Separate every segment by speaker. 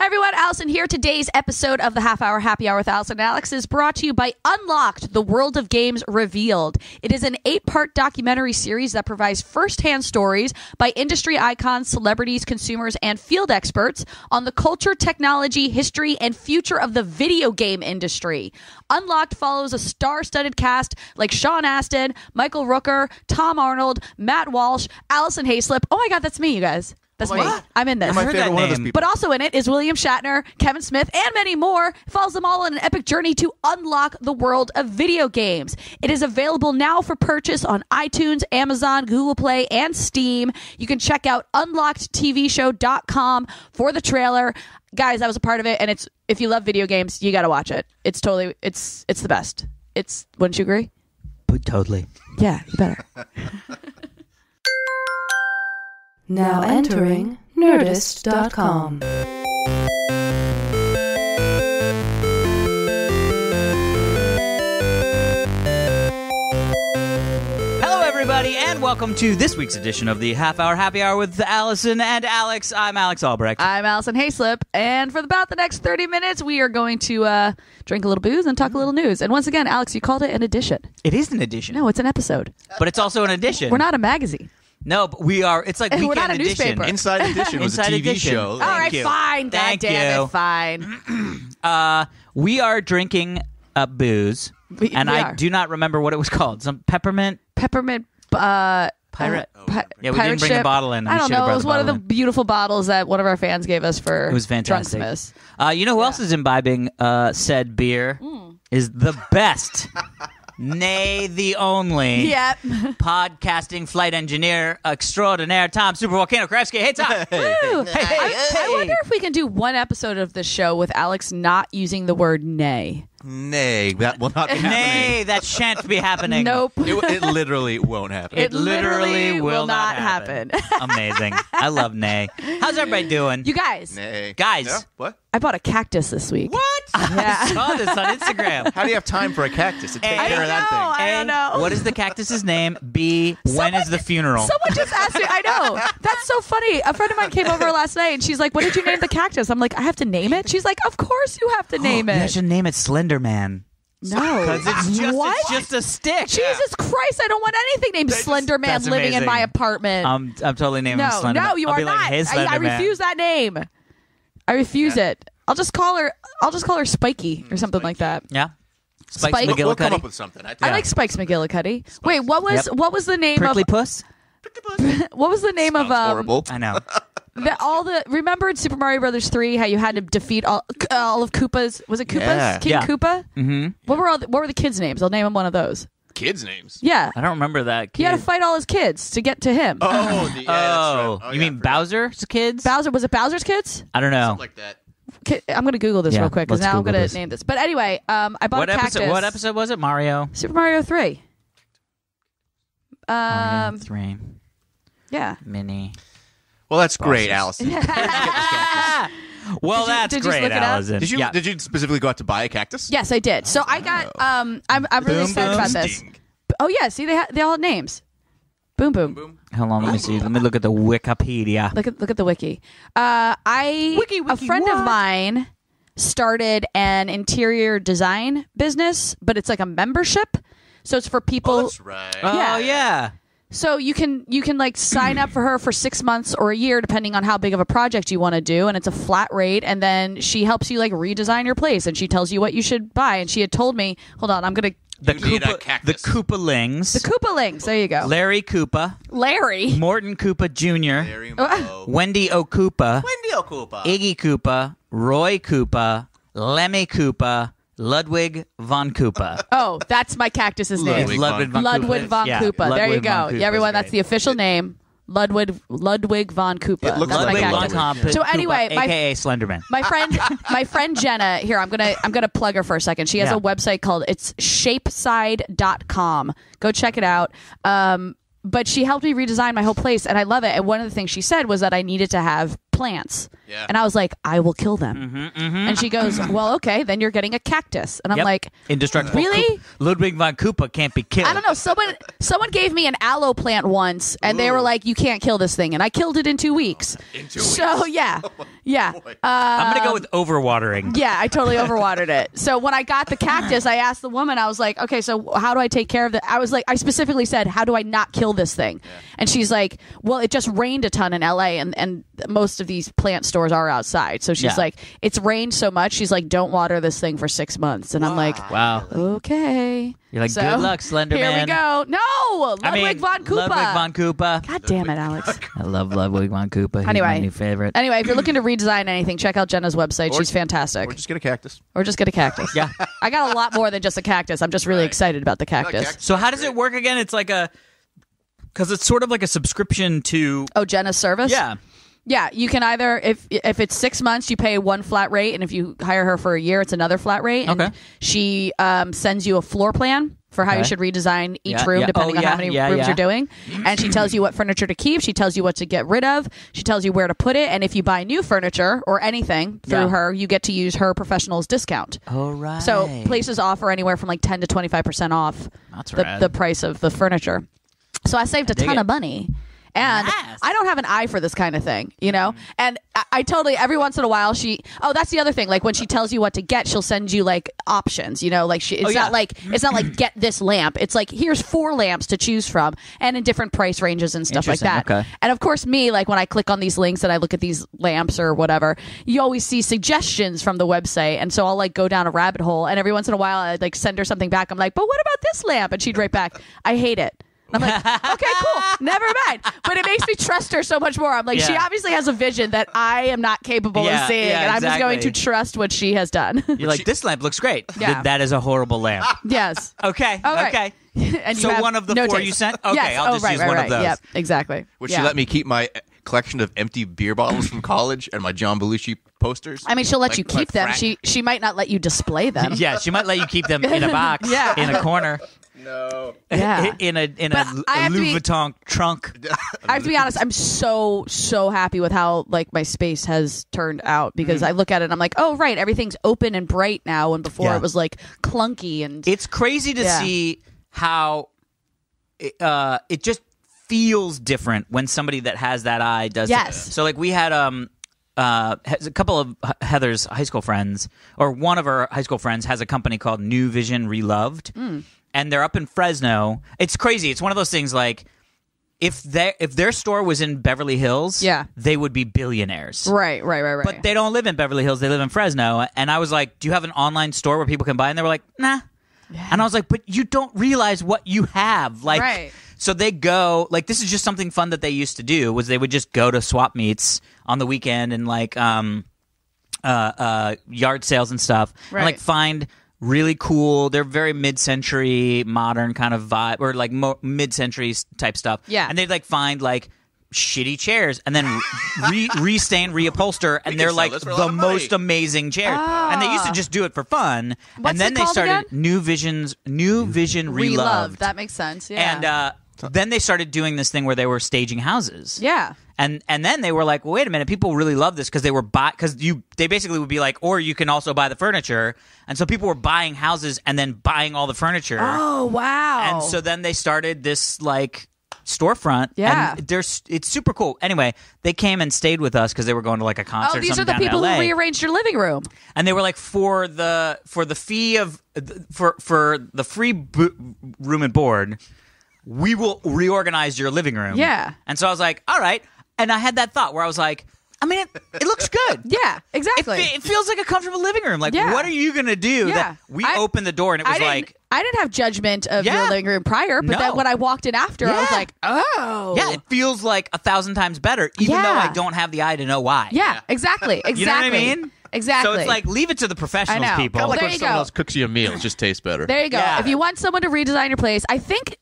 Speaker 1: everyone, Alison here. Today's episode of the Half Hour Happy Hour with Alison and Alex is brought to you by Unlocked, the World of Games Revealed. It is an 8-part documentary series that provides first-hand stories by industry icons, celebrities, consumers, and field experts on the culture, technology, history, and future of the video game industry. Unlocked follows a star-studded cast like Sean Astin, Michael Rooker, Tom Arnold, Matt Walsh, Alison Haislip. Oh my God, that's me, you guys. That's me. I'm in this.
Speaker 2: You're my favorite one of those people.
Speaker 1: But also in it is William Shatner, Kevin Smith, and many more. It follows them all on an epic journey to unlock the world of video games. It is available now for purchase on iTunes, Amazon, Google Play, and Steam. You can check out unlockedtvshow.com for the trailer. Guys, I was a part of it, and if you love video games, you got to watch it. It's the best. Wouldn't you agree?
Speaker 3: Totally.
Speaker 1: Yeah, you better.
Speaker 4: Now entering Nerdist.com.
Speaker 3: Hello, everybody, and welcome to this week's edition of the Half Hour Happy Hour with Allison and Alex. I'm Alex Albrecht.
Speaker 1: I'm Alison Haislip, and for about the next 30 minutes, we are going to drink a little booze and talk a little news. And once again, Alex, you called it an edition.
Speaker 3: It is an edition.
Speaker 1: No, it's an episode.
Speaker 3: But it's also an edition.
Speaker 1: We're not a magazine.
Speaker 3: No, but we are. It's like
Speaker 1: We're
Speaker 3: Weekend
Speaker 1: not a
Speaker 3: Edition.
Speaker 1: newspaper.
Speaker 2: Inside Edition was a
Speaker 3: Inside
Speaker 2: TV
Speaker 3: Edition.
Speaker 2: show.
Speaker 1: All right,
Speaker 3: you.
Speaker 1: fine. God
Speaker 3: Thank
Speaker 1: damn
Speaker 3: you.
Speaker 1: it, fine.
Speaker 3: We are drinking booze, and
Speaker 1: we
Speaker 3: I
Speaker 1: are.
Speaker 3: do not remember what it was called. Some peppermint
Speaker 1: Pirate.
Speaker 3: pirate. Yeah, we didn't bring the bottle in.
Speaker 1: I don't
Speaker 3: We should've
Speaker 1: know.
Speaker 3: brought
Speaker 1: It was
Speaker 3: the
Speaker 1: one of the
Speaker 3: bottle
Speaker 1: beautiful bottles that one of our fans gave us for
Speaker 3: It was fantastic.
Speaker 1: Drunksmiths.
Speaker 3: You know who else is imbibing said beer? Is the best, nay, the only
Speaker 1: Yep.
Speaker 3: podcasting flight engineer extraordinaire, Tom Super Volcano Kravsky. Hey, Tom.
Speaker 1: Woo. I wonder if we can do one episode of the show with Alex not using the word nay.
Speaker 2: Nay, that will not be happening.
Speaker 3: Nay, that shan't be happening.
Speaker 1: Nope.
Speaker 2: It literally won't happen.
Speaker 3: It literally will not
Speaker 1: happen.
Speaker 3: Amazing. I love nay. How's everybody doing?
Speaker 1: You guys,
Speaker 2: Nay.
Speaker 3: Guys.
Speaker 2: Yeah? What?
Speaker 1: I bought a cactus this week.
Speaker 3: What?
Speaker 1: Yeah.
Speaker 3: I saw this on Instagram.
Speaker 2: How do you have time for a cactus to take
Speaker 3: I
Speaker 2: care of that thing?
Speaker 1: I don't know.
Speaker 3: What is the cactus's name? B, when is the funeral?
Speaker 1: Someone just asked me. I know. That's so funny. A friend of mine came over last night and she's like, "What did you name the cactus?" I'm like, "I have to name it." She's like, "Of course you have to name
Speaker 3: You
Speaker 1: it."
Speaker 3: should name it Slender Man.
Speaker 1: No.
Speaker 3: Because
Speaker 1: What?
Speaker 3: it's just a stick.
Speaker 1: Jesus Christ, I don't want anything named Slender Man
Speaker 3: That's
Speaker 1: living in
Speaker 3: amazing.
Speaker 1: my apartment.
Speaker 3: I'm totally naming him
Speaker 1: no,
Speaker 3: Slender Man.
Speaker 1: you
Speaker 3: I'll
Speaker 1: are
Speaker 3: be
Speaker 1: not.
Speaker 3: Like, hey,
Speaker 1: I
Speaker 3: Slender Man.
Speaker 1: refuse that name. I refuse it. I'll just call her Spiky or something like that.
Speaker 3: Yeah. Spikes
Speaker 1: Spike.
Speaker 2: We'll come
Speaker 3: McGillicuddy.
Speaker 2: up with something.
Speaker 1: I like Spikes McGillicuddy. Wait, what was the name
Speaker 3: Prickly
Speaker 1: of
Speaker 3: Puss?
Speaker 1: what was the name
Speaker 2: Sounds
Speaker 1: of
Speaker 2: horrible.
Speaker 3: I know.
Speaker 1: remember in Super Mario Brothers 3 how you had to defeat all of Koopa's, was it Koopa's?
Speaker 2: Yeah.
Speaker 1: King
Speaker 3: Yeah.
Speaker 1: Koopa?
Speaker 3: Mm-hmm.
Speaker 1: What were the kids' names? I'll name him one of those.
Speaker 2: Kids' names.
Speaker 1: Yeah.
Speaker 3: I don't remember that kid.
Speaker 1: You had to fight all his kids to get to him.
Speaker 2: Oh, yeah, that's right.
Speaker 3: You mean Bowser's kids?
Speaker 1: Was it Bowser's kids?
Speaker 3: I don't know.
Speaker 2: Something like that.
Speaker 1: I'm going to Google this
Speaker 3: Yeah,
Speaker 1: real quick because
Speaker 3: let's
Speaker 1: now I'm
Speaker 3: Google
Speaker 1: going
Speaker 3: this.
Speaker 1: to name this. But anyway, I bought a cactus.
Speaker 3: What episode was it? Mario?
Speaker 1: Super Mario 3.
Speaker 3: Mario 3.
Speaker 1: Yeah.
Speaker 3: Mini.
Speaker 2: Well, that's great, Allison.
Speaker 3: Well,
Speaker 1: Did you
Speaker 3: that's
Speaker 1: just
Speaker 3: great,
Speaker 1: look it up?
Speaker 3: Allison.
Speaker 2: Did you
Speaker 3: Yeah.
Speaker 2: did you specifically go out to buy a cactus?
Speaker 1: Yes, I did. So I got. I'm really excited about this.
Speaker 2: Sting.
Speaker 1: Oh yeah, see they all had names. Boom boom.
Speaker 2: Boom.
Speaker 3: Hold on, let me see. Let me look at the Wikipedia.
Speaker 1: Look at the wiki. A friend of mine started an interior design business, but it's like a membership. So it's for people.
Speaker 2: Oh, that's right.
Speaker 3: Oh, yeah.
Speaker 1: So you can like sign up for her for 6 months or a year, depending on how big of a project you want to do, and it's a flat rate. And then she helps you like redesign your place, and she tells you what you should buy. And she had told me, hold on, I'm gonna
Speaker 3: The
Speaker 2: You need a
Speaker 3: Koopa,
Speaker 2: cactus.
Speaker 3: the Koopalings.
Speaker 1: the Koopalings. There you go,
Speaker 3: Larry Koopa.
Speaker 1: Larry.
Speaker 3: Morton Koopa Jr.
Speaker 2: Very low.
Speaker 3: Wendy O'Koopa.
Speaker 2: Wendy O'Koopa.
Speaker 3: Iggy Koopa. Roy Koopa. Lemmy Koopa. Ludwig von Koopa.
Speaker 1: Oh, that's my cactus's name.
Speaker 2: Ludwig von
Speaker 1: Ludwig von
Speaker 3: Yeah,
Speaker 1: Koopa. There you
Speaker 3: Ludwig
Speaker 1: go.
Speaker 3: von Koopa
Speaker 1: Yeah, everyone,
Speaker 3: is
Speaker 1: that's
Speaker 3: great.
Speaker 1: the official name. Ludwig von Koopa.
Speaker 2: It looks
Speaker 1: That's
Speaker 2: like
Speaker 1: my
Speaker 3: Ludwig
Speaker 1: cactus.
Speaker 3: von Koopa.
Speaker 1: So anyway,
Speaker 3: aka Slenderman.
Speaker 1: my friend Jenna here, I'm gonna plug her for a second. She has
Speaker 3: Yeah.
Speaker 1: a website called shapeside.com. Go check it out. But she helped me redesign my whole place, and I love it. And one of the things she said was that I needed to have plants.
Speaker 2: Yeah.
Speaker 1: And I was like, I will kill them. And she goes, well, okay, then you're getting a cactus. And I'm like,
Speaker 3: indestructible.
Speaker 1: really?
Speaker 3: Ludwig von Koopa can't be killed.
Speaker 1: I don't know. Someone gave me an aloe plant once, and they were like, you can't kill this thing. And I killed it in 2 weeks. So, yeah. Yeah.
Speaker 3: I'm going to go with overwatering.
Speaker 1: Yeah, I totally overwatered it. So when I got the cactus, I asked the woman, I was like, okay, so how do I take care of it? I specifically said, how do I not kill this thing? Yeah. And she's like, well, it just rained a ton in LA, and most of these plant stores are outside. So she's like, it's rained so much. She's like, don't water this thing for 6 months. And I'm like,
Speaker 3: wow.
Speaker 1: Okay.
Speaker 3: You're like, good luck, Slender
Speaker 1: Here
Speaker 3: Man.
Speaker 1: we go. No, Ludwig von Koopa.
Speaker 3: Ludwig von Koopa.
Speaker 1: God damn it, Alex.
Speaker 3: I love Ludwig von Koopa. He's my new favorite.
Speaker 1: Anyway, if you're looking to redesign anything, check out Jenna's website. She's fantastic.
Speaker 2: Or just get a cactus.
Speaker 3: Yeah.
Speaker 1: I got a lot more than just a cactus. I'm just really excited about the cactus.
Speaker 3: So how does it work again? It's like because it's sort of like a subscription to...
Speaker 1: Oh, Jenna's service?
Speaker 3: Yeah.
Speaker 1: Yeah, you can either, if it's 6 months, you pay one flat rate, and if you hire her for a year, it's another flat rate. And
Speaker 3: okay.
Speaker 1: She sends you a floor plan for how you should redesign each room, depending on how many rooms you're doing. And she tells you what furniture to keep. She tells you what to get rid of. She tells you where to put it. And if you buy new furniture or anything through her, you get to use her professional's discount.
Speaker 3: Oh, right.
Speaker 1: So places offer anywhere from like 10 to 25% off the price of the furniture. So I saved a ton of money. And I don't have an eye for this kind of thing, you know? And I totally, every once in a while, that's the other thing. Like when she tells you what to get, she'll send you like options, you know? Like it's not like get this lamp. It's like, here's 4 lamps to choose from and in different price ranges and stuff like that. Okay. And of course, me, like when I click on these links and I look at these lamps or whatever, you always see suggestions from the website. And so I'll like go down a rabbit hole, and every once in a while I'd like send her something back. I'm like, but what about this lamp? And she'd write back, I hate it. I'm like, okay, cool, never mind. But it makes me trust her so much more. I'm like, she obviously has a vision that I am not capable of seeing, and I'm just going to trust what she has done.
Speaker 3: You're like, this lamp looks great.
Speaker 1: Yeah.
Speaker 3: That is a horrible lamp.
Speaker 1: Yes.
Speaker 3: Okay.
Speaker 1: Okay. And
Speaker 3: so one of the 4 you sent? Okay,
Speaker 1: yes.
Speaker 3: I'll just use one of those.
Speaker 1: Yep, exactly.
Speaker 2: Would she let me keep my collection of empty beer bottles from college and my John Belushi posters?
Speaker 1: I mean, she'll let you keep them. She might not let you display them.
Speaker 3: Yeah, she might let you keep them in a box in a corner.
Speaker 2: No.
Speaker 1: Yeah.
Speaker 3: in a Louis Vuitton trunk.
Speaker 1: I have to be honest, I'm so happy with how like my space has turned out, because I look at it and I'm like, oh right, everything's open and bright now, and before it was like clunky. And
Speaker 3: it's crazy to see how it just feels different when somebody that has that eye does it. So like we had a couple of Heather's high school friends, or one of her high school friends has a company called New Vision Reloved. And they're up in Fresno. It's crazy. It's one of those things like if their store was in Beverly Hills, they would be billionaires.
Speaker 1: Right.
Speaker 3: But they don't live in Beverly Hills. They live in Fresno. And I was like, do you have an online store where people can buy? And they were like, nah. Yeah. And I was like, but you don't realize what you have. Like, so they go, like, this is just something fun that they used to do, was they would just go to swap meets on the weekend and like yard sales and stuff. And like find really cool, they're very mid-century modern kind of vibe, or like mid-century type stuff. Yeah. And they'd like find like shitty chairs and then restain, reupholster, and they're like the most amazing chairs. And they used to just do it for fun.
Speaker 1: What's
Speaker 3: and then they started again? New Vision Reloved.
Speaker 1: That makes sense. Yeah.
Speaker 3: And then they started doing this thing where they were staging houses.
Speaker 1: Yeah.
Speaker 3: And then they were like, well, wait a minute, people really love this, because they basically would be like, or you can also buy the furniture. And so people were buying houses and then buying all the furniture.
Speaker 1: Oh, wow.
Speaker 3: And so then they started this like storefront.
Speaker 1: Yeah.
Speaker 3: And it's super cool. Anyway, they came and stayed with us because they were going to like a concert.
Speaker 1: Oh, these are the people who rearranged your living room.
Speaker 3: And they were like, for the fee of for the free room and board, we will reorganize your living room.
Speaker 1: Yeah.
Speaker 3: And so I was like, all right. And I had that thought where I was like, I mean, it looks good.
Speaker 1: Yeah, exactly.
Speaker 3: It feels like a comfortable living room. Like, what are you going to do?
Speaker 1: Yeah.
Speaker 3: We opened the door and it was
Speaker 1: I didn't have judgment of your living room prior, but then when I walked in after, I was like, oh.
Speaker 3: Yeah, it feels like 1,000 times better, even though I don't have the eye to know why.
Speaker 1: Yeah, exactly.
Speaker 3: You know what I mean?
Speaker 1: Exactly.
Speaker 3: So it's like, leave it to the professionals, people.
Speaker 2: Kind of like
Speaker 1: there
Speaker 2: when
Speaker 1: you
Speaker 2: someone
Speaker 1: go.
Speaker 2: else cooks you a meal, it just tastes better.
Speaker 1: There you go.
Speaker 3: Yeah.
Speaker 1: If you want someone to redesign your place, I think,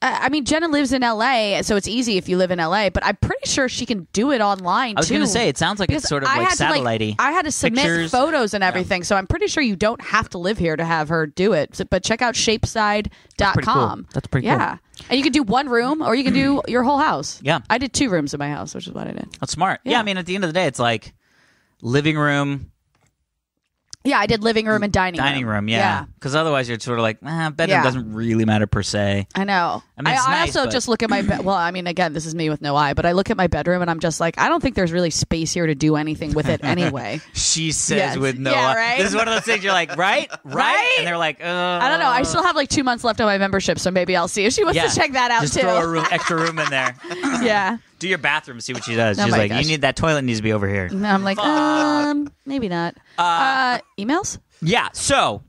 Speaker 1: Jenna lives in LA, so it's easy if you live in LA, but I'm pretty sure she can do it online, too.
Speaker 3: I was going to say, it sounds like it's sort of like satellite-y.
Speaker 1: I had to submit
Speaker 3: pictures,
Speaker 1: photos and everything, so I'm pretty sure you don't have to live here to have her do it. But check out shapeside.com.
Speaker 3: That's pretty cool.
Speaker 1: Yeah. And you can do one room, or you can do your whole house.
Speaker 3: Yeah.
Speaker 1: I did 2 rooms in my house, which is what I did.
Speaker 3: That's smart. Yeah, I mean, at the end of the day, it's like, living room.
Speaker 1: Yeah, I did living room and dining room.
Speaker 3: Dining room, yeah. Because otherwise you're sort of like, bedroom doesn't really matter per se.
Speaker 1: I know.
Speaker 3: I mean,
Speaker 1: I
Speaker 3: nice,
Speaker 1: also just look at my well, I mean, again, this is me with no eye, but I look at my bedroom and I'm just like, I don't think there's really space here to do anything with it anyway.
Speaker 3: She says
Speaker 1: Yes.
Speaker 3: with no
Speaker 1: Yeah,
Speaker 3: eye.
Speaker 1: right?
Speaker 3: This is one of those things you're like, right? And they're like,
Speaker 1: I don't know. I still have like 2 months left on my membership, so maybe I'll see if she wants to check that out
Speaker 3: just
Speaker 1: too.
Speaker 3: throw extra room in there.
Speaker 1: Yeah.
Speaker 3: Do your bathroom, see what she does.
Speaker 1: Oh
Speaker 3: She's
Speaker 1: my
Speaker 3: like,
Speaker 1: gosh.
Speaker 3: you need that toilet needs to be over here.
Speaker 1: And I'm like, maybe not. Emails?
Speaker 3: Yeah, so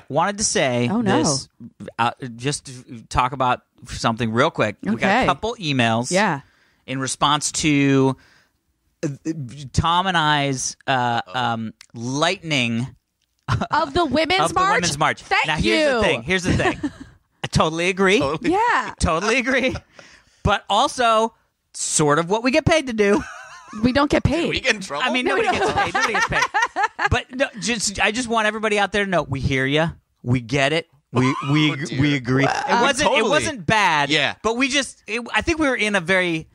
Speaker 3: wanted to say this, just to talk about something real quick. We got a couple emails in response to Tom and I's lightning
Speaker 1: of the Women's
Speaker 3: of
Speaker 1: March?
Speaker 3: the Women's March.
Speaker 1: Thank
Speaker 3: now,
Speaker 1: you.
Speaker 3: Here's the thing. I totally agree.
Speaker 1: Yeah.
Speaker 3: Totally agree. But also, sort of what we get paid to do.
Speaker 1: We don't get paid.
Speaker 2: We get in trouble.
Speaker 3: I mean, nobody gets paid. Nobody gets paid. But no, I just want everybody out there to know we hear you. We get it. We agree. It wasn't bad.
Speaker 2: Yeah.
Speaker 3: But I think we were in a very.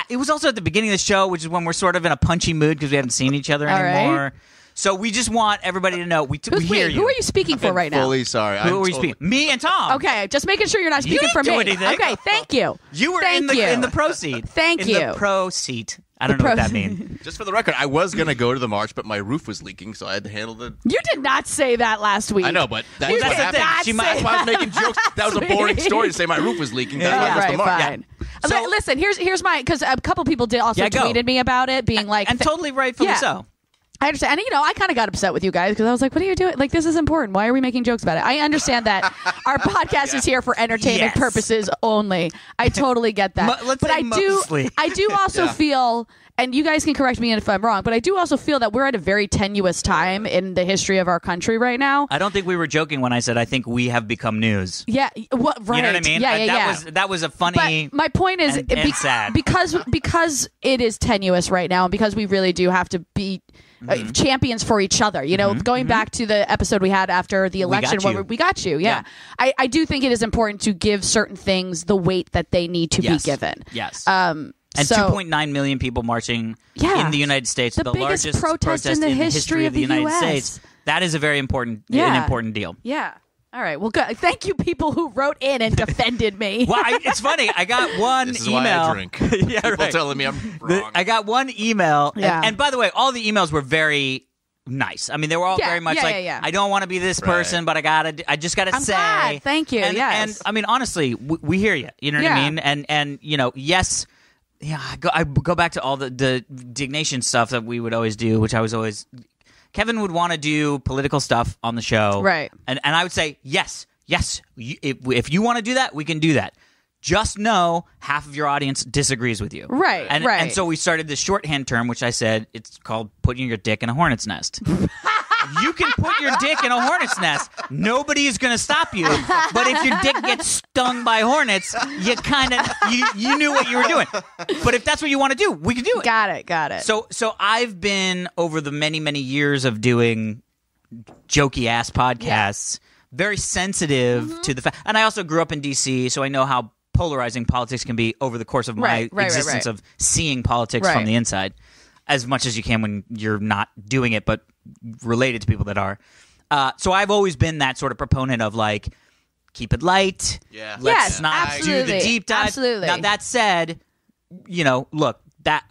Speaker 3: It was also at the beginning of the show, which is when we're sort of in a punchy mood because we haven't seen each other anymore. Right. So we just want everybody to know we hear you.
Speaker 1: Who are you speaking for right now?
Speaker 2: Fully sorry.
Speaker 3: Who are we speaking? Me and Tom.
Speaker 1: Okay, just making sure you're not speaking for me.
Speaker 3: Anything.
Speaker 1: Okay, thank you.
Speaker 3: You were in the pro seat.
Speaker 1: Thank you.
Speaker 3: In the pro seat. I don't know what that means.
Speaker 2: Just for the record, I was going to go to the march, but my roof was leaking, so I had to handle the...
Speaker 1: You did not say that last week.
Speaker 2: I know, but that's
Speaker 1: You
Speaker 2: what
Speaker 1: did
Speaker 2: happened.
Speaker 1: not say
Speaker 2: That's why I was making jokes. That was a boring story to say my roof was leaking. That's why I missed the march.
Speaker 1: Fine.
Speaker 3: Yeah.
Speaker 1: So, listen, here's my... Because a couple people did also tweeted me about it, being like...
Speaker 3: And totally rightfully so.
Speaker 1: I understand. And, I kind of got upset with you guys because I was like, what are you doing? Like, this is important. Why are we making jokes about it? I understand that our podcast is here for entertainment purposes only. I totally get that. But I do also feel... And you guys can correct me if I'm wrong, but I do also feel that we're at a very tenuous time in the history of our country right now.
Speaker 3: I don't think we were joking when I said I think we have become news.
Speaker 1: Yeah, right.
Speaker 3: You know what I mean?
Speaker 1: Yeah,
Speaker 3: that was a funny.
Speaker 1: But my point is,
Speaker 3: and sad.
Speaker 1: because it is tenuous right now, and because we really do have to be champions for each other. Going back to the episode we had after the election, we got you. Yeah. I do think it is important to give certain things the weight that they need to be given.
Speaker 3: Yes. And 2.9 million people marching in the United States, the
Speaker 1: biggest
Speaker 3: largest
Speaker 1: protest in the history of the
Speaker 3: United
Speaker 1: US.
Speaker 3: States. That is a very important, an important deal.
Speaker 1: Yeah. All right. Well, good. Thank you, people who wrote in and defended me.
Speaker 3: Well, it's funny. I got one
Speaker 2: this is
Speaker 3: email.
Speaker 2: Why I drink. People telling me I'm wrong.
Speaker 3: I got one email.
Speaker 1: Yeah.
Speaker 3: And by the way, all the emails were very nice. I mean, they were all very much I don't want to be this person, but I just got to say.
Speaker 1: Glad. Thank you.
Speaker 3: And I mean, honestly, we hear you. You know what I mean? And yes. Yeah, I go back to all the dignation stuff that we would always do, which I was always... Kevin would want to do political stuff on the show.
Speaker 1: Right.
Speaker 3: And I would say, yes, if you want to do that, we can do that. Just know half of your audience disagrees with you.
Speaker 1: Right, right.
Speaker 3: And so we started this shorthand term, which I said, it's called putting your dick in a hornet's nest. You can put your dick in a hornet's nest. Nobody is going to stop you. But if your dick gets stung by hornets, you kind of you knew what you were doing. But if that's what you want to do, we can do it.
Speaker 1: Got it.
Speaker 3: So I've been over the many years of doing jokey ass podcasts, very sensitive to the fact. And I also grew up in DC, so I know how polarizing politics can be over the course of my existence of seeing politics from the inside, as much as you can when you're not doing it, but related to people that are. So I've always been that sort of proponent of like, keep it light.
Speaker 2: Yeah.
Speaker 3: Let's not do the deep dive.
Speaker 1: Absolutely.
Speaker 3: Now that said, look, that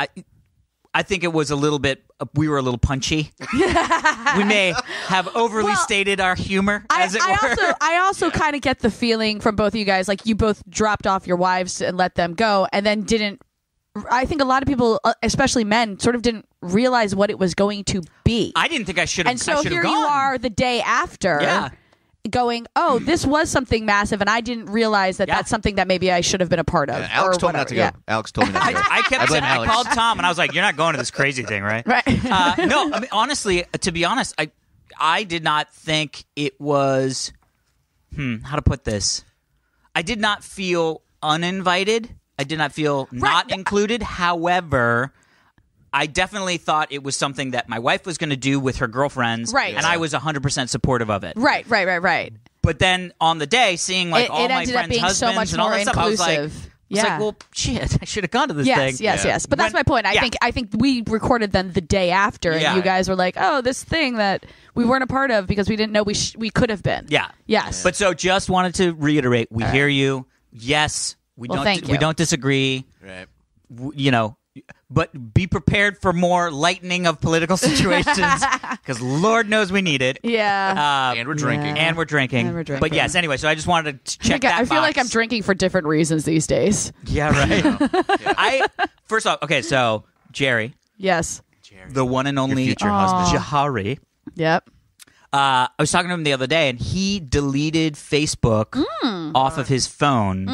Speaker 3: I think it was a little bit. We were a little punchy. We may have overly stated our humor, as it were.
Speaker 1: I also kind of get the feeling from both of you guys, like you both dropped off your wives and let them go, and then didn't. I think a lot of people, especially men, sort of didn't realize what it was going to be.
Speaker 3: I didn't think I should have.
Speaker 1: And so here you are the day after. Going, oh, this was something massive, and I didn't realize that that's something that maybe I should have been a part of.
Speaker 2: Alex told me not to go. Alex told me not to go.
Speaker 3: I kept saying, I called Tom, and I was like, you're not going to this crazy thing, right?
Speaker 1: Right.
Speaker 3: No, I mean, honestly, to be honest, I did not think it was, how to put this? I did not feel uninvited. I did not feel not included. However, I definitely thought it was something that my wife was going to do with her girlfriends, and I was 100% supportive of it.
Speaker 1: Right.
Speaker 3: But then on the day, seeing like all my friends' husbands and all that stuff, I was like, It's like, well, shit, I should have gone to this thing.
Speaker 1: Yes. But that's my point. I think we recorded then the day after, and you guys were like, oh, this thing that we weren't a part of because we didn't know we could have been.
Speaker 3: Yeah.
Speaker 1: Yes.
Speaker 3: But so just wanted to reiterate, we hear you. Yes, we don't disagree.
Speaker 2: Right.
Speaker 3: But be prepared for more lightening of political situations because Lord knows we need it.
Speaker 1: Yeah.
Speaker 2: And we're drinking.
Speaker 3: And we're drinking. But yes, anyway, so I just wanted to check that
Speaker 1: I feel
Speaker 3: box.
Speaker 1: like I'm drinking for different reasons these days.
Speaker 3: Yeah, right. First off, okay, so Jerry.
Speaker 1: Yes.
Speaker 3: The one and only
Speaker 2: Your future husband.
Speaker 3: Jahari.
Speaker 1: Yep.
Speaker 3: I was talking to him the other day, and he deleted Facebook off of his phone,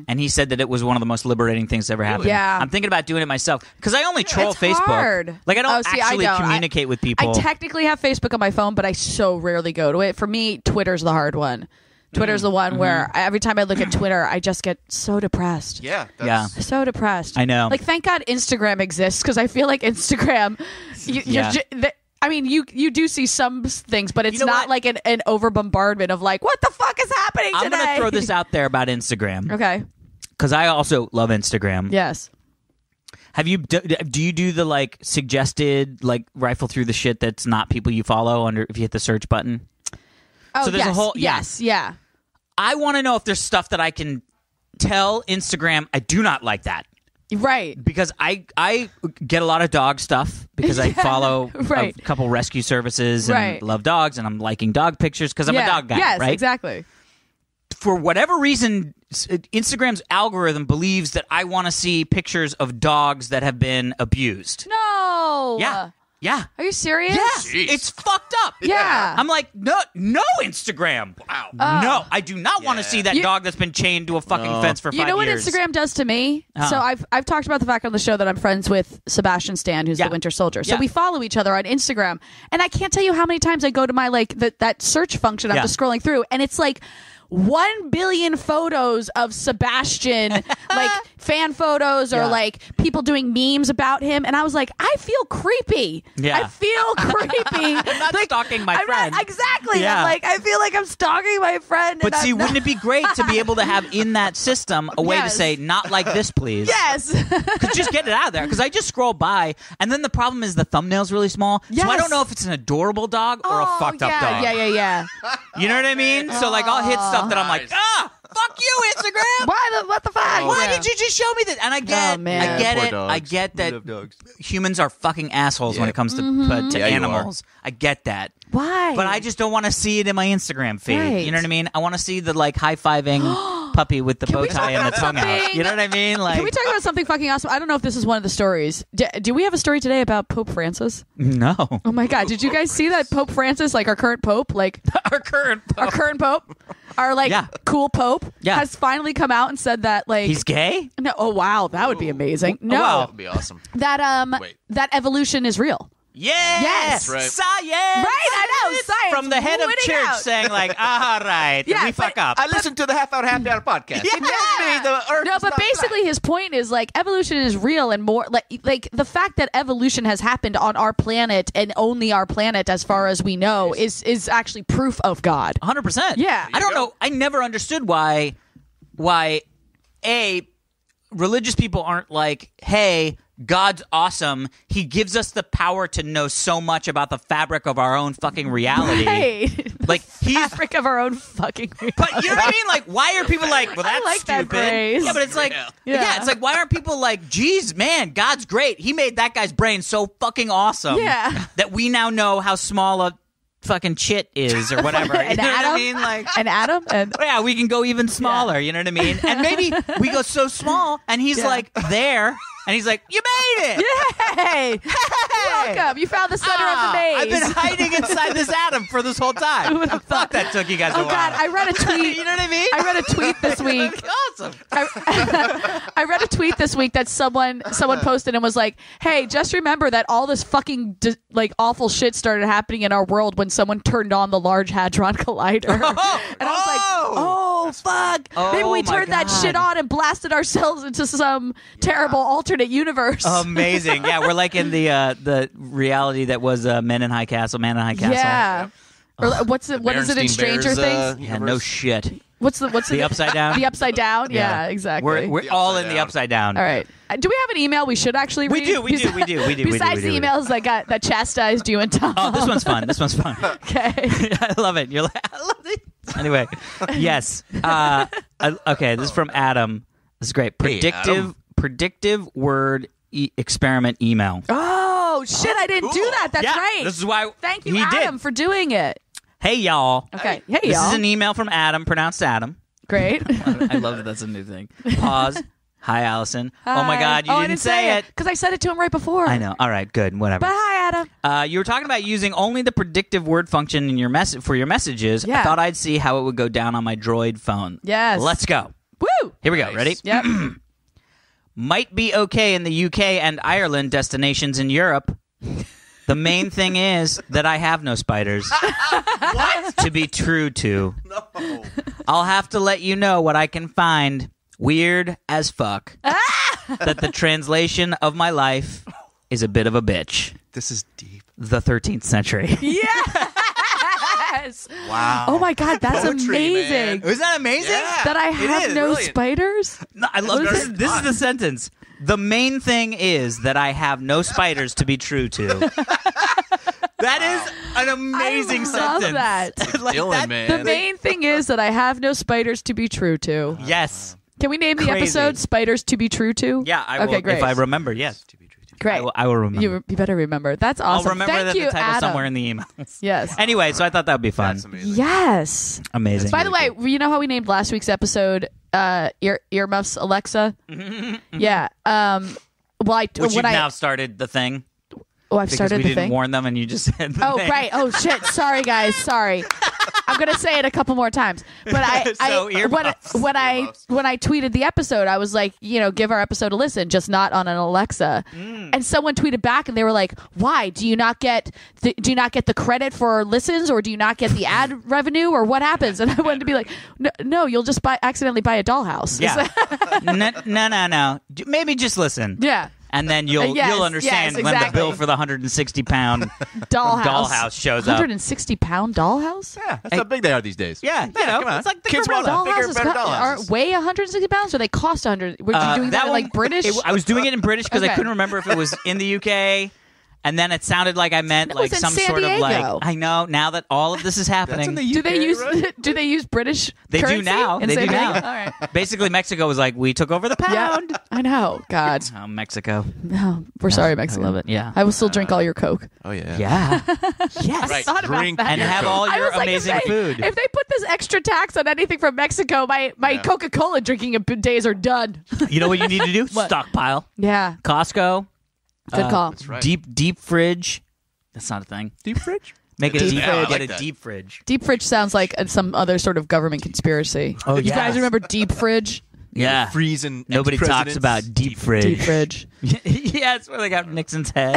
Speaker 3: and he said that it was one of the most liberating things that ever happened.
Speaker 1: Yeah.
Speaker 3: I'm thinking about doing it myself because I only troll
Speaker 1: It's
Speaker 3: Facebook.
Speaker 1: hard.
Speaker 3: Like I don't
Speaker 1: I don't.
Speaker 3: communicate with people.
Speaker 1: I technically have Facebook on my phone, but I so rarely go to it. For me, Twitter's the hard one. Twitter's the one where every time I look at Twitter, I just get so depressed.
Speaker 2: Yeah.
Speaker 3: Yeah.
Speaker 1: So depressed.
Speaker 3: I know.
Speaker 1: Like, thank God Instagram exists because I feel like Instagram. You do see some things, but it's not like an over bombardment of like, what the fuck is happening today?
Speaker 3: I'm going to throw this out there about Instagram.
Speaker 1: Okay.
Speaker 3: Because I also love Instagram.
Speaker 1: Yes.
Speaker 3: Have you? Do you do the like suggested like rifle through the shit that's not people you follow under if you hit the search button?
Speaker 1: Oh,
Speaker 3: so there's
Speaker 1: yes.
Speaker 3: a whole
Speaker 1: Yeah.
Speaker 3: I want to know if there's stuff that I can tell Instagram I do not like that.
Speaker 1: Right.
Speaker 3: Because I get a lot of dog stuff because I follow a couple rescue services and love dogs and I'm liking dog pictures because I'm a dog guy,
Speaker 1: yes,
Speaker 3: right?
Speaker 1: Exactly.
Speaker 3: For whatever reason, Instagram's algorithm believes that I want to see pictures of dogs that have been abused.
Speaker 1: No.
Speaker 3: Yeah.
Speaker 1: Are you serious?
Speaker 3: Yeah.
Speaker 2: Jeez.
Speaker 3: It's fucked up.
Speaker 1: Yeah.
Speaker 3: I'm like, no Instagram. Wow. No, I do not want to see that dog that's been chained to a fucking fence for 5 years.
Speaker 1: You know what Instagram does to me? So I've talked about the fact on the show that I'm friends with Sebastian Stan, who's the Winter Soldier. So we follow each other on Instagram, and I can't tell you how many times I go to my that search function. I'm just scrolling through, and it's like 1 billion photos of Sebastian, like fan photos or like people doing memes about him. And I was like, I feel creepy.
Speaker 3: Yeah.
Speaker 1: I feel creepy.
Speaker 3: I'm not stalking my friend.
Speaker 1: Exactly.
Speaker 3: Yeah.
Speaker 1: I'm like, I feel like I'm stalking my friend.
Speaker 3: But see, wouldn't it be great to be able to have in that system a way to say, not like this, please?
Speaker 1: Yes.
Speaker 3: Because just get it out of there. Because I just scroll by, and then the problem is the thumbnail's really small. So I don't know if it's an adorable dog or a fucked up dog.
Speaker 1: Yeah.
Speaker 3: You know what I mean? So like I'll hit stuff that I'm like, fuck you, Instagram.
Speaker 1: What the fuck?
Speaker 3: Why did you just show me that? And I get it. I get that humans are fucking assholes when it comes to animals. I get that.
Speaker 1: Why?
Speaker 3: But I just don't want to see it in my Instagram feed.
Speaker 1: Right.
Speaker 3: You know what I mean? I want to see the like high-fiving puppy with the bow tie and the tongue out. You know what I mean? Like,
Speaker 1: can we talk about something fucking awesome? I don't know if this is one of the stories. Do we have a story today about Pope Francis?
Speaker 3: No.
Speaker 1: Oh my God! Did you guys see that Pope Francis, like our current Pope, like
Speaker 3: our current Pope,
Speaker 1: our cool Pope, has finally come out and said that like
Speaker 3: he's gay?
Speaker 1: No. Oh wow, that would be amazing. No,
Speaker 2: that would be awesome.
Speaker 1: That evolution is real.
Speaker 3: Yeah.
Speaker 1: Yes.
Speaker 2: Right.
Speaker 3: Science.
Speaker 1: Right. I know. Science.
Speaker 3: From the head of church saying like, all right, we fuck up.
Speaker 2: I listened to the Half Hour Happy Hour podcast.
Speaker 3: Yeah.
Speaker 2: It tells me the Earth
Speaker 1: No,
Speaker 2: is
Speaker 1: but
Speaker 2: not
Speaker 1: basically
Speaker 2: flat.
Speaker 1: his point is like evolution is real and more like the fact that evolution has happened on our planet and only our planet as far as we know is actually proof of God.
Speaker 3: 100%.
Speaker 1: Yeah.
Speaker 3: I don't know. I never understood why religious people aren't like, hey, God's awesome. He gives us the power to know so much about the fabric of our own fucking reality.
Speaker 1: Right.
Speaker 3: Like he's
Speaker 1: fabric of our own fucking reality.
Speaker 3: But you know what I mean? Like, why are people like, well, that's
Speaker 1: like that
Speaker 3: stupid.
Speaker 1: phrase.
Speaker 3: Yeah, but it's like, yeah, it's like, why aren't people like, geez, man, God's great. He made that guy's brain so fucking awesome.
Speaker 1: Yeah.
Speaker 3: That we now know how small a fucking chit is or whatever. You know what I mean? Like
Speaker 1: an atom? And
Speaker 3: yeah, we can go even smaller. You know what I mean? And maybe we go so small, and he's like there. And he's like, you made it!
Speaker 1: Yay! Welcome. You found the center of the maze.
Speaker 3: I've been hiding inside this atom for this whole time.
Speaker 1: Who would have
Speaker 3: Fuck, that took you guys a while.
Speaker 1: Oh, God. I read a tweet.
Speaker 3: You know what I mean?
Speaker 1: I read a tweet this week.
Speaker 3: Awesome.
Speaker 1: I read a tweet this week that someone posted and was like, hey, just remember that all this fucking awful shit started happening in our world when someone turned on the Large Hadron Collider. And I was like, oh, fuck. Maybe we turned that shit on and blasted ourselves into some terrible alternate universe.
Speaker 3: Amazing. Yeah, we're like in the reality that was Man in High Castle.
Speaker 1: Yeah. Or what is it in
Speaker 2: Berenstain
Speaker 1: Stranger
Speaker 2: Bears,
Speaker 1: Things?
Speaker 3: Yeah, no shit.
Speaker 1: What's
Speaker 3: The Upside Down?
Speaker 1: The Upside Down? Yeah, exactly.
Speaker 3: We're
Speaker 2: The
Speaker 3: all
Speaker 2: Upside
Speaker 3: in the
Speaker 2: Down.
Speaker 3: Upside Down.
Speaker 1: All right. Do we have an email we should actually read?
Speaker 3: We do.
Speaker 1: Besides the emails that chastised you and Tom.
Speaker 3: Oh, this one's fun.
Speaker 1: Okay.
Speaker 3: I love it. You're like, I love it. Anyway, yes. Okay, this is from Adam. This is great.
Speaker 2: Hey, Adam.
Speaker 3: Predictive word experiment email.
Speaker 1: Oh, shit, I didn't do
Speaker 2: cool.
Speaker 1: that. That's
Speaker 3: Yeah,
Speaker 1: right.
Speaker 3: this is why
Speaker 1: Thank you,
Speaker 3: he
Speaker 1: Adam,
Speaker 3: did.
Speaker 1: for doing it.
Speaker 3: Hey, y'all.
Speaker 1: Okay. Hey,
Speaker 3: This
Speaker 1: y'all.
Speaker 3: is an email from Adam, pronounced Adam.
Speaker 1: Great.
Speaker 3: I love that that's a new thing. Pause. Hi, Allison. Oh, my God, you
Speaker 1: I
Speaker 3: didn't say it.
Speaker 1: Because I said it to him right before.
Speaker 3: I know. All right, good. Whatever.
Speaker 1: But hi, Adam.
Speaker 3: You were talking about using only the predictive word function in your for your messages.
Speaker 1: Yeah.
Speaker 3: I thought I'd see how it would go down on my Droid phone.
Speaker 1: Yes.
Speaker 3: Let's go.
Speaker 1: Woo!
Speaker 3: Here we go.
Speaker 2: Nice.
Speaker 3: Ready?
Speaker 1: Yep.
Speaker 3: Might be okay in the UK and Ireland destinations in Europe. The main thing is that I have no spiders. What? To be true to.
Speaker 2: No.
Speaker 3: I'll have to let you know what I can find. Weird as fuck. That the translation of my life is a bit of a bitch.
Speaker 2: This is deep.
Speaker 3: The 13th century.
Speaker 1: Yes.
Speaker 2: Wow.
Speaker 1: Oh, my God. That's
Speaker 2: Poetry,
Speaker 1: amazing.
Speaker 2: man.
Speaker 3: Isn't that amazing?
Speaker 2: Yeah.
Speaker 1: That I
Speaker 2: It
Speaker 1: have
Speaker 2: is,
Speaker 1: no
Speaker 2: brilliant.
Speaker 1: spiders?
Speaker 3: No, I love
Speaker 1: What
Speaker 3: this.
Speaker 1: is
Speaker 3: This is the sentence. The main thing is that I have no spiders to be true to. That is an amazing
Speaker 1: I love
Speaker 3: sentence.
Speaker 1: that.
Speaker 3: Like
Speaker 2: Dylan,
Speaker 3: that-
Speaker 2: man.
Speaker 1: The main thing is that I have no spiders to be true to.
Speaker 3: Yes.
Speaker 1: Can we name the
Speaker 3: Crazy.
Speaker 1: episode Spiders to be True to?
Speaker 3: Yeah, I will.
Speaker 1: Okay, great.
Speaker 3: If I remember, yes.
Speaker 1: Great.
Speaker 3: I will remember.
Speaker 1: You better remember. That's awesome.
Speaker 3: I'll remember
Speaker 1: Thank
Speaker 3: that
Speaker 1: you,
Speaker 3: the title
Speaker 1: Adam.
Speaker 3: somewhere in the email.
Speaker 1: Yes.
Speaker 3: Anyway, so I thought that would be fun.
Speaker 2: That's amazing.
Speaker 1: Yes.
Speaker 3: Amazing.
Speaker 1: By the way, you know how we named last week's episode Earmuffs Alexa? Yeah. Well,
Speaker 3: Which you've now started the thing.
Speaker 1: Oh, I've
Speaker 3: Because
Speaker 1: started
Speaker 3: we
Speaker 1: the
Speaker 3: didn't
Speaker 1: thing.
Speaker 3: warn them and you just said the
Speaker 1: Oh,
Speaker 3: thing.
Speaker 1: right. Oh, shit. Sorry, guys. Sorry. I'm gonna say it a couple more times. But
Speaker 3: So, earmuffs.
Speaker 1: when I tweeted the episode, I was like, give our episode a listen, just not on an Alexa. And someone tweeted back, and they were like, "Why do you not get the credit for listens, or do you not get the ad revenue, or what happens?" And I wanted to be like, "No, you'll just accidentally buy a dollhouse."
Speaker 3: Yeah. No. Maybe just listen.
Speaker 1: Yeah.
Speaker 3: And then you'll
Speaker 1: Yes,
Speaker 3: understand
Speaker 1: yes,
Speaker 3: when the
Speaker 1: exactly.
Speaker 3: bill for the 160-pound
Speaker 1: Dollhouse
Speaker 3: shows up.
Speaker 1: 160-pound dollhouse.
Speaker 2: Yeah, that's how big they are these days.
Speaker 3: Yeah,
Speaker 2: come on.
Speaker 3: it's like the
Speaker 2: Kids
Speaker 3: gorilla.
Speaker 2: want bigger,
Speaker 1: Dollhouses
Speaker 2: better dollhouses.
Speaker 1: are weigh 160 pounds, or they cost 100. Were you doing that in,
Speaker 3: one-
Speaker 1: like British?
Speaker 3: I was doing it in British because I
Speaker 1: Okay.
Speaker 3: couldn't remember if it was in the UK. And then it sounded like I meant
Speaker 1: No, it
Speaker 3: like
Speaker 1: was in
Speaker 3: some
Speaker 1: San
Speaker 3: sort of
Speaker 1: Diego.
Speaker 3: like I know now that all of this is happening.
Speaker 2: That's in the
Speaker 1: do they
Speaker 2: UK,
Speaker 1: use
Speaker 2: right?
Speaker 1: do they use British
Speaker 3: They do
Speaker 1: currency
Speaker 3: now.
Speaker 1: in
Speaker 3: They
Speaker 1: San
Speaker 3: do
Speaker 1: Diego?
Speaker 3: now.
Speaker 1: All right.
Speaker 3: Basically, Mexico was like, we took over the
Speaker 1: Yeah,
Speaker 3: pound.
Speaker 1: I know. God,
Speaker 3: Oh, Mexico.
Speaker 1: no, we're sorry, Mexico.
Speaker 3: I love it. Yeah.
Speaker 1: I will still drink all your Coke.
Speaker 2: Oh, yeah.
Speaker 3: Yeah. Yes.
Speaker 2: Right.
Speaker 1: Thought about
Speaker 2: Drink
Speaker 1: that.
Speaker 3: And
Speaker 2: your
Speaker 3: have
Speaker 2: Coke.
Speaker 3: all
Speaker 1: I
Speaker 3: your
Speaker 1: was like,
Speaker 3: amazing food.
Speaker 1: if they put this extra tax on anything from Mexico, my
Speaker 2: Yeah.
Speaker 1: Coca-Cola drinking days are done.
Speaker 3: You know what you need to do?
Speaker 1: What?
Speaker 3: Stockpile.
Speaker 1: Yeah,
Speaker 3: Costco.
Speaker 1: good call.
Speaker 2: That's right.
Speaker 3: Deep fridge. That's not a thing.
Speaker 2: Deep fridge?
Speaker 3: Make it
Speaker 2: It is
Speaker 3: deep
Speaker 2: now. I
Speaker 3: fridge.
Speaker 2: like
Speaker 3: Get a
Speaker 2: that.
Speaker 3: deep fridge.
Speaker 1: Deep fridge sounds like some other sort of government conspiracy.
Speaker 3: Oh,
Speaker 1: you
Speaker 3: yes.
Speaker 1: guys remember deep fridge?
Speaker 3: Yeah.
Speaker 2: Freezing.
Speaker 3: Nobody talks about deep fridge.
Speaker 1: Deep fridge.
Speaker 3: Yeah, it's where they got Nixon's head.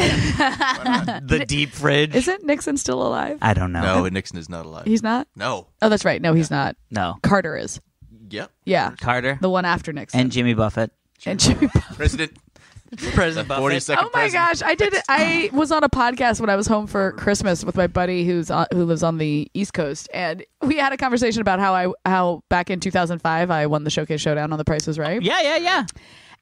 Speaker 3: The deep fridge.
Speaker 1: Isn't Nixon still alive?
Speaker 3: I don't know.
Speaker 2: No, Nixon is not alive.
Speaker 1: He's not.
Speaker 2: No.
Speaker 1: Oh, that's right. No, he's not.
Speaker 3: No.
Speaker 1: Carter is.
Speaker 2: Yep.
Speaker 1: Yeah,
Speaker 3: Carter
Speaker 1: the one after Nixon
Speaker 3: and Jimmy Buffett.
Speaker 1: and Jimmy.
Speaker 2: President.
Speaker 3: President
Speaker 2: The
Speaker 3: Buffett.
Speaker 2: 42nd
Speaker 1: Oh my
Speaker 2: president.
Speaker 1: gosh, I did it. I was on a podcast when I was home for Christmas with my buddy who lives on the East Coast, and we had a conversation about how back in 2005 I won the Showcase Showdown on The Price is Right.
Speaker 3: Yeah.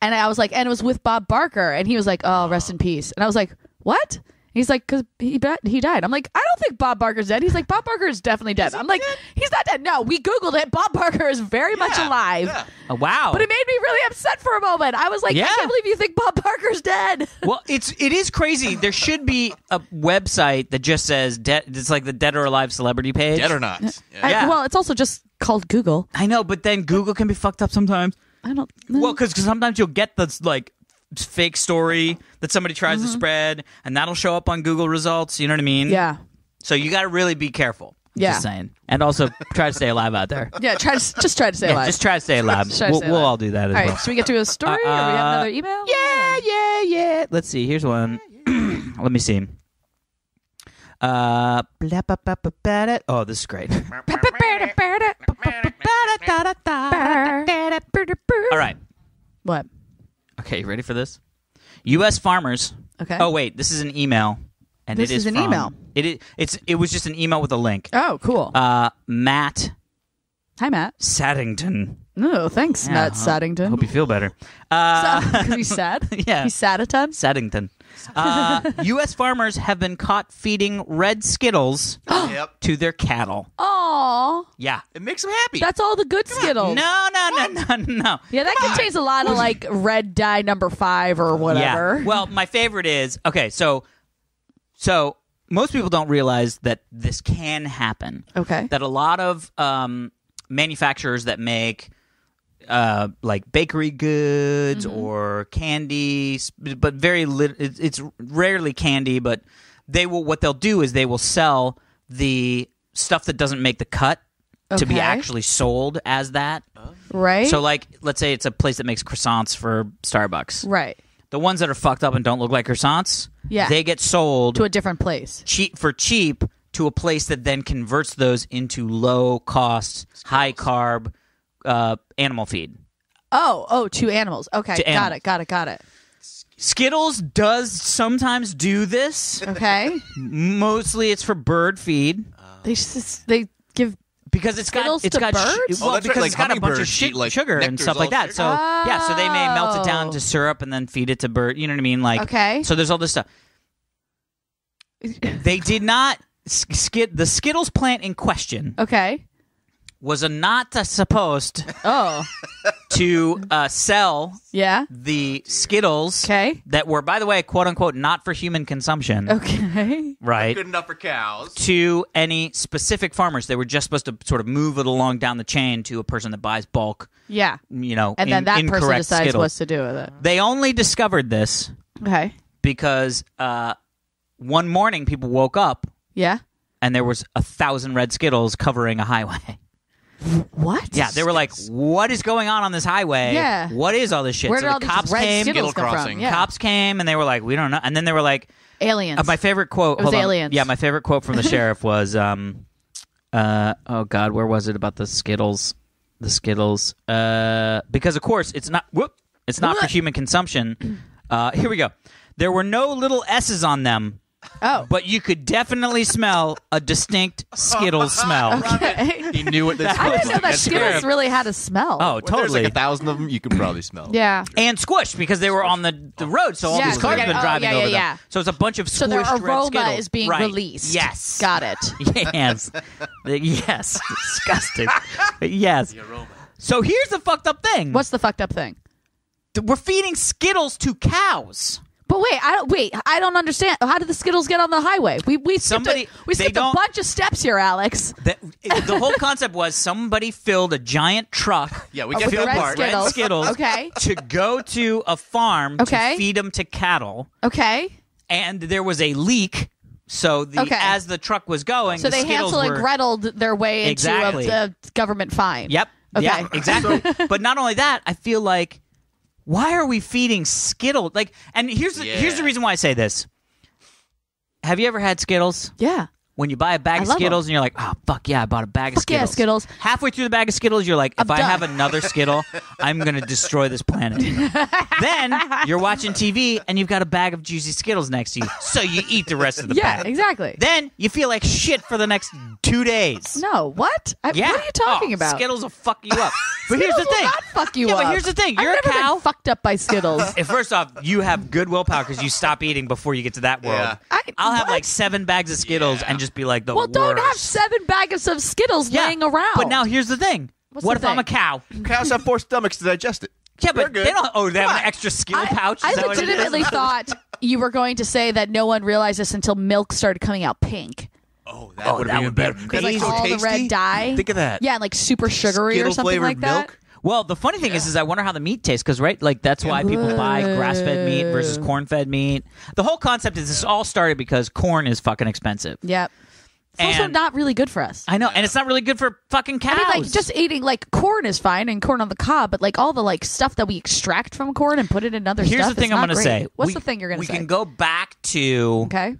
Speaker 1: And I was like, and it was with Bob Barker, and he was like, "Oh, rest in peace." And I was like, "What?" He's like, "Because he died." I'm like, "I don't think Bob Barker's dead." He's like, "Bob Barker is definitely dead." I'm like, "He's not dead." No, we Googled it. Bob Barker is very much alive.
Speaker 2: Yeah.
Speaker 3: Oh, wow.
Speaker 1: But it made me really upset for a moment. I was like,
Speaker 3: Yeah.
Speaker 1: I can't believe you think Bob Barker's dead.
Speaker 3: Well, it is crazy. There should be a website that just says it's like the Dead or Alive celebrity page.
Speaker 2: Dead or not? Yeah.
Speaker 3: Yeah.
Speaker 1: Well, it's also just called Google.
Speaker 3: I know, but then Google can be fucked up sometimes.
Speaker 1: I don't know.
Speaker 3: Well, because sometimes you'll get this like fake story that somebody tries to spread, and that'll show up on Google results. You know what I mean?
Speaker 1: Yeah.
Speaker 3: So you got to really be careful.
Speaker 1: Yeah.
Speaker 3: Just saying, and also try to stay alive out there.
Speaker 1: Yeah, try to stay
Speaker 3: Yeah,
Speaker 1: alive.
Speaker 3: just try to stay alive.
Speaker 1: Just try to stay
Speaker 3: We'll
Speaker 1: alive.
Speaker 3: all do that as
Speaker 1: All right,
Speaker 3: well.
Speaker 1: should we get to a story, or we have another email?
Speaker 3: Yeah. Let's see. Here's one. Let me see. Oh, this is great. All right.
Speaker 1: What?
Speaker 3: Okay, you ready for this? U.S. farmers.
Speaker 1: Okay.
Speaker 3: Oh, wait. This is an email. And
Speaker 1: This
Speaker 3: it is
Speaker 1: is an
Speaker 3: from-
Speaker 1: email.
Speaker 3: It was just an email with a link.
Speaker 1: Oh, cool.
Speaker 3: Matt
Speaker 1: Hi, Matt.
Speaker 3: Saddington.
Speaker 1: Oh, thanks,
Speaker 3: Yeah,
Speaker 1: Matt
Speaker 3: I
Speaker 1: Saddington.
Speaker 3: Hope you feel better.
Speaker 1: Because he's sad?
Speaker 3: Yeah.
Speaker 1: He's sad a ton?
Speaker 3: Saddington. U.S. farmers have been caught feeding red Skittles
Speaker 2: Yep.
Speaker 3: to their cattle.
Speaker 1: Aw.
Speaker 3: Yeah.
Speaker 2: It makes them happy.
Speaker 1: That's all the good Skittles.
Speaker 3: No.
Speaker 1: Yeah, that contains a lot of like red dye number 5 or whatever.
Speaker 3: Yeah. Well, my favorite is okay. So most people don't realize that this can happen.
Speaker 1: Okay.
Speaker 3: That a lot of manufacturers that make like bakery goods or candy, but it's rarely candy. But what they'll do is they will sell the stuff that doesn't make the cut to be
Speaker 1: Okay.
Speaker 3: actually sold as that.
Speaker 1: Right?
Speaker 3: So, like, let's say it's a place that makes croissants for Starbucks.
Speaker 1: right.
Speaker 3: The ones that are fucked up and don't look like croissants,
Speaker 1: Yeah.
Speaker 3: they get sold
Speaker 1: To a different place.
Speaker 3: cheap to a place that then converts those into low cost, high carb animal feed.
Speaker 1: Oh, to animals. Okay,
Speaker 3: To animals.
Speaker 1: got it.
Speaker 3: Skittles does sometimes do this.
Speaker 1: Okay.
Speaker 3: Mostly it's for bird feed
Speaker 1: They give
Speaker 3: because it's
Speaker 1: Skittles
Speaker 3: got
Speaker 1: to birds?
Speaker 2: Oh,
Speaker 3: well,
Speaker 2: that's right,
Speaker 3: because
Speaker 2: like
Speaker 3: it's got a bunch of
Speaker 2: hummingbirds eat, like,
Speaker 3: sugar and
Speaker 2: nectar's
Speaker 3: stuff like
Speaker 2: all
Speaker 3: that.
Speaker 2: sugar.
Speaker 3: So so they may melt it down
Speaker 1: Oh.
Speaker 3: to syrup and then feed it to bird. You know what I mean? Like
Speaker 1: Okay.
Speaker 3: So there's all this stuff. They did not the Skittles plant in question
Speaker 1: Okay.
Speaker 3: was not supposed
Speaker 1: Oh.
Speaker 3: to sell
Speaker 1: Yeah.
Speaker 3: the Skittles
Speaker 1: Okay.
Speaker 3: that were, by the way, quote unquote, not for human consumption,
Speaker 1: Okay.
Speaker 3: right?
Speaker 2: Good enough for cows.
Speaker 3: To any specific farmers. They were just supposed to sort of move it along down the chain to a person that buys bulk,
Speaker 1: Yeah.
Speaker 3: you know,
Speaker 1: And then that person
Speaker 3: incorrect
Speaker 1: decides
Speaker 3: Skittles.
Speaker 1: what to do with it.
Speaker 3: They only discovered this
Speaker 1: Okay.
Speaker 3: because one morning people woke up
Speaker 1: Yeah.
Speaker 3: and there was 1,000 red Skittles covering a highway.
Speaker 1: What?
Speaker 3: Yeah, they were like, "What is going on this highway?
Speaker 1: Yeah.
Speaker 3: What is all this shit?"
Speaker 1: Where
Speaker 3: so
Speaker 1: did all
Speaker 3: the
Speaker 1: these
Speaker 3: cops
Speaker 1: red
Speaker 3: came.
Speaker 1: Skittles come
Speaker 2: Crossing.
Speaker 1: from? Yeah.
Speaker 3: Cops came and they were like, "We don't know." And then they were like,
Speaker 1: Aliens.
Speaker 3: my favorite quote.
Speaker 1: It was
Speaker 3: hold on.
Speaker 1: aliens.
Speaker 3: Yeah, my favorite quote from the sheriff was, "Oh God, where was it about the Skittles? The Skittles, because of course it's not. It's not for human consumption. Here we go. There were no little S's on them."
Speaker 1: Oh.
Speaker 3: But you could definitely smell a distinct Skittles smell.
Speaker 1: Okay.
Speaker 2: He knew what this
Speaker 1: I
Speaker 2: was.
Speaker 1: didn't know that Skittles really had a smell.
Speaker 3: Oh,
Speaker 2: When there's
Speaker 3: totally.
Speaker 2: like 1,000 of them, you can probably smell.
Speaker 1: Yeah.
Speaker 3: And squished because they were on the road, so all
Speaker 1: Yeah,
Speaker 3: these
Speaker 1: so
Speaker 3: cars
Speaker 1: they
Speaker 3: have been
Speaker 1: got-
Speaker 3: driving
Speaker 1: yeah,
Speaker 3: over
Speaker 1: yeah.
Speaker 3: them. So it's a bunch of
Speaker 1: So their
Speaker 3: squished red
Speaker 1: aroma
Speaker 3: Skittles.
Speaker 1: is being
Speaker 3: Right.
Speaker 1: released.
Speaker 3: Yes.
Speaker 1: Got it.
Speaker 3: Yes. Yes. Disgusting. Yes. So here's the fucked up thing.
Speaker 1: What's the fucked up thing?
Speaker 3: We're feeding Skittles to cows.
Speaker 1: But I don't understand. How did the Skittles get on the highway? We skipped
Speaker 3: Somebody-
Speaker 1: we
Speaker 3: they
Speaker 1: skipped a
Speaker 3: don't-
Speaker 1: bunch of steps here, Alex.
Speaker 3: The whole concept was somebody filled a giant truck
Speaker 2: Yeah, we
Speaker 1: With
Speaker 2: get the
Speaker 1: red
Speaker 2: part.
Speaker 1: Skittles.
Speaker 3: red Skittles
Speaker 1: Okay.
Speaker 3: to go to a farm
Speaker 1: Okay.
Speaker 3: to feed them to cattle.
Speaker 1: Okay.
Speaker 3: And there was a leak. So
Speaker 1: Okay.
Speaker 3: as the truck was going,
Speaker 1: So
Speaker 3: the
Speaker 1: they
Speaker 3: Skittles
Speaker 1: Hansel and
Speaker 3: were,
Speaker 1: Gretel'd their way into
Speaker 3: Exactly.
Speaker 1: a government fine.
Speaker 3: Yep.
Speaker 1: Okay.
Speaker 3: Yeah, exactly. But not only that, I feel like, why are we feeding Skittles? Like, and here's the reason why I say this. Have you ever had Skittles?
Speaker 1: Yeah.
Speaker 3: When you buy a bag
Speaker 1: I
Speaker 3: of
Speaker 1: love
Speaker 3: Skittles and you're like, oh, fuck yeah, I bought a bag of
Speaker 1: Fuck yeah,
Speaker 3: Skittles.
Speaker 1: Skittles.
Speaker 3: Halfway through the bag of Skittles, you're like, if
Speaker 1: I'm
Speaker 3: I
Speaker 1: done.
Speaker 3: have another Skittle, I'm going to destroy this planet. Then you're watching TV and you've got a bag of juicy Skittles next to you, so you eat the rest of the
Speaker 1: Yeah,
Speaker 3: bag.
Speaker 1: exactly.
Speaker 3: Then you feel like shit for the next 2 days.
Speaker 1: No, what?
Speaker 3: Yeah.
Speaker 1: What are you talking
Speaker 3: Oh,
Speaker 1: about?
Speaker 3: Skittles will fuck you up. But here's the
Speaker 1: Skittles will
Speaker 3: thing.
Speaker 1: not fuck you
Speaker 3: Yeah,
Speaker 1: up.
Speaker 3: but here's the thing. You're
Speaker 1: I've
Speaker 3: a
Speaker 1: never
Speaker 3: cow.
Speaker 1: been fucked up by Skittles.
Speaker 3: First off, you have good willpower because you stop eating before you get to that world.
Speaker 2: Yeah.
Speaker 3: I'll have
Speaker 1: what?
Speaker 3: like 7 bags of Skittles and just be like the
Speaker 1: Well,
Speaker 3: worst.
Speaker 1: don't have 7 bags of Skittles laying around.
Speaker 3: But now here's the thing.
Speaker 1: What's
Speaker 3: What
Speaker 1: the
Speaker 3: if I'm a
Speaker 1: thing?
Speaker 3: cow?
Speaker 2: Cows have 4 stomachs to digest it.
Speaker 3: Yeah,
Speaker 2: They're
Speaker 3: but
Speaker 2: good.
Speaker 3: they don't. Oh, they have
Speaker 2: Come
Speaker 3: an
Speaker 2: on.
Speaker 3: extra Skittle pouch.
Speaker 1: I
Speaker 3: Is that what it is?
Speaker 1: legitimately thought you were going to say that no one realized this until milk started coming out pink.
Speaker 2: Oh,
Speaker 3: that
Speaker 2: would
Speaker 3: would've
Speaker 2: be
Speaker 3: been
Speaker 2: even better.
Speaker 3: crazy.
Speaker 2: Because
Speaker 1: Like
Speaker 2: it's so
Speaker 1: all
Speaker 2: tasty.
Speaker 1: the red dye.
Speaker 2: Think of that.
Speaker 1: Yeah, and like super sugary or something
Speaker 2: Skittle-flavored
Speaker 1: like that.
Speaker 2: milk.
Speaker 3: Well, the funny thing is I wonder how the meat tastes because, right, like that's why people buy grass-fed meat versus corn-fed meat. The whole concept is this all started because corn is fucking expensive.
Speaker 1: Yep. It's also
Speaker 3: And-
Speaker 1: not really good for us.
Speaker 3: I know, and it's not really good for fucking cows.
Speaker 1: I mean, like just eating like corn is fine and corn on the cob, but like all the like stuff that we extract from corn and put it in other
Speaker 3: Here's
Speaker 1: stuff.
Speaker 3: the thing
Speaker 1: is
Speaker 3: I'm
Speaker 1: not
Speaker 3: going to
Speaker 1: great.
Speaker 3: say.
Speaker 1: What's the thing you're going to say?
Speaker 3: We can go back to
Speaker 1: Okay.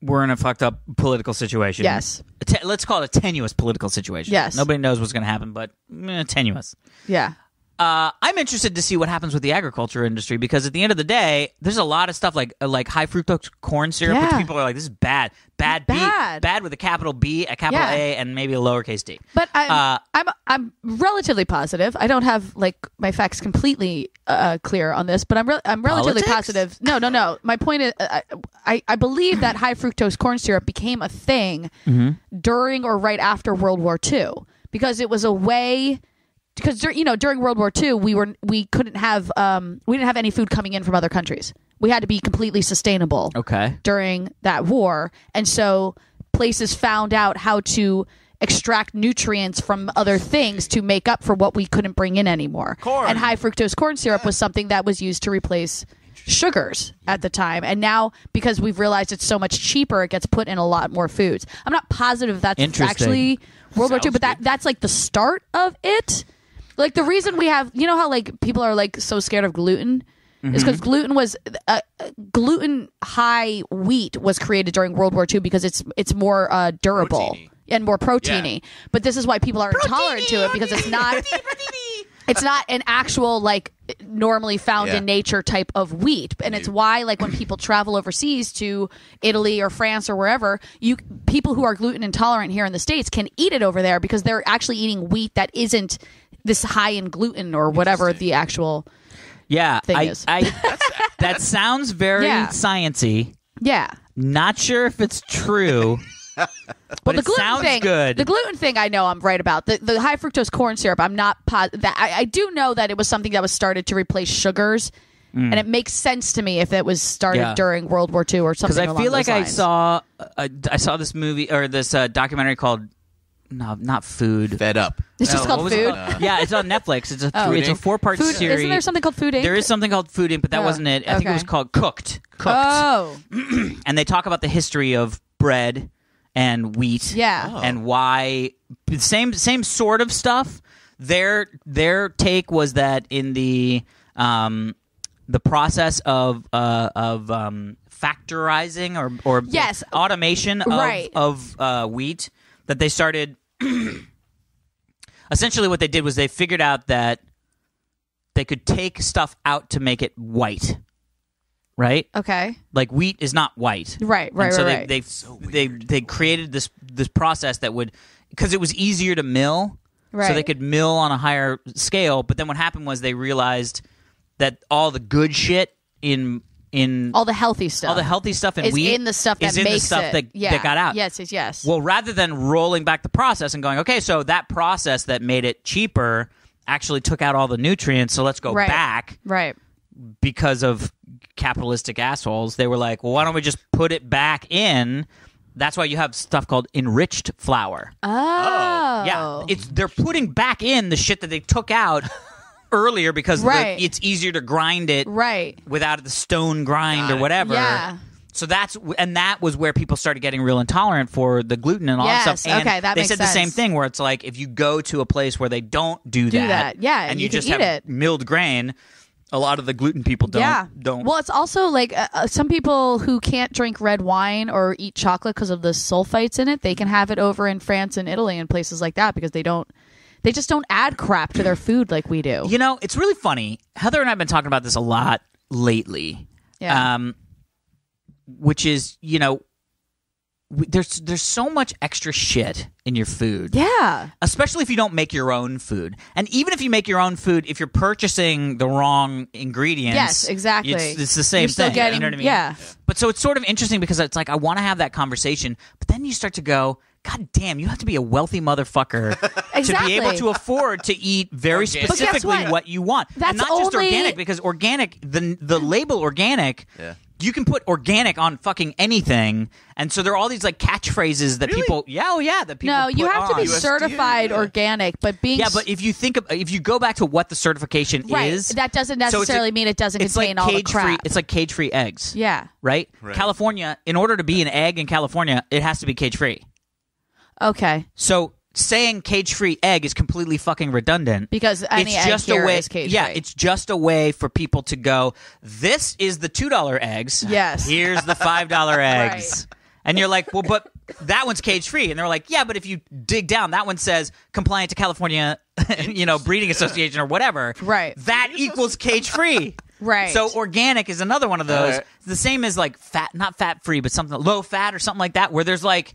Speaker 3: we're in a fucked up political situation.
Speaker 1: Yes.
Speaker 3: Let's call it a tenuous political situation.
Speaker 1: Yes.
Speaker 3: Nobody knows what's going to happen, but tenuous.
Speaker 1: Yeah.
Speaker 3: I'm interested to see what happens with the agriculture industry because at the end of the day, there's a lot of stuff like high fructose corn syrup, which people are like, this is bad with a capital B, a capital A, and maybe a lowercase d.
Speaker 1: But I'm relatively positive. I don't have like my facts completely clear on this, but I'm relatively positive. No. My point is, I believe that high fructose corn syrup became a thing during or right after World War II because it was a way. Because during World War II, we didn't have any food coming in from other countries. We had to be completely sustainable.
Speaker 3: Okay.
Speaker 1: During that war, and so places found out how to extract nutrients from other things to make up for what we couldn't bring in anymore.
Speaker 2: Corn.
Speaker 1: And high fructose corn syrup was something that was used to replace sugars at the time. And now, because we've realized it's so much cheaper, it gets put in a lot more foods. I'm not positive that's actually World War II, but that's like the start of it. Like the reason we have, you know how like people are like so scared of gluten is because gluten high wheat was created during World War II because it's more durable and more proteiny. Yeah. But this is why people are intolerant to it because it's not it's not an actual like normally found in nature type of wheat. And it's why like when people travel overseas to Italy or France or wherever, people who are gluten intolerant here in the States can eat it over there because they're actually eating wheat that isn't this high in gluten or whatever the actual thing is.
Speaker 3: That sounds very sciencey.
Speaker 1: Yeah.
Speaker 3: Not sure if it's true. But it sounds good.
Speaker 1: The gluten thing, I know I'm right about. The high fructose corn syrup, I'm not positive. I do know that it was something that was started to replace sugars. And it makes sense to me if it was started during World War II or something.
Speaker 3: Because I feel like I saw this movie or this documentary called not Food.
Speaker 2: Fed Up.
Speaker 1: It's just called Food?
Speaker 3: Yeah, it's on Netflix. It's a 4-part series.
Speaker 1: Isn't there something called Food Inc.?
Speaker 3: There is something called Food Inc., but that wasn't it. I think it was called Cooked.
Speaker 1: Oh.
Speaker 3: And they talk about the history of bread and wheat.
Speaker 1: Yeah.
Speaker 3: And why same sort of stuff. Their take was that in the process of factorizing or automation of wheat, that they started essentially what they did was they figured out that they could take stuff out to make it white. Right?
Speaker 1: Okay.
Speaker 3: Like wheat is not white.
Speaker 1: Right.
Speaker 3: So
Speaker 1: right.
Speaker 3: they created this process that would, because it was easier to mill, so they could mill on a higher scale. But then what happened was they realized that all the good shit in
Speaker 1: all the healthy stuff
Speaker 3: in wheat
Speaker 1: is in the stuff that makes
Speaker 3: that got out.
Speaker 1: Yes.
Speaker 3: Well, rather than rolling back the process and going, okay, so that process that made it cheaper actually took out all the nutrients, so let's go back.
Speaker 1: Right.
Speaker 3: Because of capitalistic assholes, they were like, well, why don't we just put it back in? That's why you have stuff called enriched flour.
Speaker 1: Oh.
Speaker 3: Yeah. They're putting back in the shit that they took out earlier because it's easier to grind it without the stone grind or whatever.
Speaker 1: Yeah.
Speaker 3: So that was where people started getting real intolerant for the gluten and all that stuff. And
Speaker 1: that
Speaker 3: they
Speaker 1: makes
Speaker 3: said
Speaker 1: sense.
Speaker 3: the same thing where it's like if you go to a place where they don't do that, and you just
Speaker 1: eat
Speaker 3: have
Speaker 1: it.
Speaker 3: milled grain, a lot of the gluten people don't.
Speaker 1: Well, it's also like some people who can't drink red wine or eat chocolate because of the sulfites in it, they can have it over in France and Italy and places like that because they just don't add crap to their food like we do.
Speaker 3: You know, it's really funny. Heather and I have been talking about this a lot lately.
Speaker 1: Yeah.
Speaker 3: Which is, you know, there's so much extra shit in your food.
Speaker 1: Yeah.
Speaker 3: Especially if you don't make your own food. And even if you make your own food, if you're purchasing the wrong ingredients.
Speaker 1: Yes, exactly.
Speaker 3: It's the same
Speaker 1: You're still
Speaker 3: thing.
Speaker 1: getting,
Speaker 3: you know what I mean?
Speaker 1: Yeah.
Speaker 3: But so it's sort of interesting because it's like I want to have that conversation, but then you start to go, God damn, you have to be a wealthy motherfucker to be able to afford to eat very specifically what you want.
Speaker 1: That's
Speaker 3: and not just organic, because organic, the label organic, you can put organic on fucking anything. And so there are all these like catchphrases that people, that people
Speaker 1: No, you
Speaker 3: put
Speaker 1: have to be
Speaker 3: on.
Speaker 1: certified organic, but being
Speaker 3: but if you go back to what the certification is,
Speaker 1: that doesn't necessarily mean it doesn't contain all the crap.
Speaker 3: It's like cage-free eggs.
Speaker 1: Yeah.
Speaker 3: Right? California, in order to be an egg in California, it has to be cage-free.
Speaker 1: Okay.
Speaker 3: So saying cage-free egg is completely fucking redundant
Speaker 1: because any egg here is cage-free.
Speaker 3: Yeah, it's just a way for people to go, this is the $2 eggs.
Speaker 1: Yes.
Speaker 3: Here's the $5 eggs. And you're like, well, but that one's cage-free. And they were like, yeah, but if you dig down, that one says compliant to California, breeding association or whatever.
Speaker 1: Right.
Speaker 3: That equals cage-free.
Speaker 1: Right.
Speaker 3: So organic is another one of those. The same as like fat, not fat-free, but something low fat or something like that, where there's like,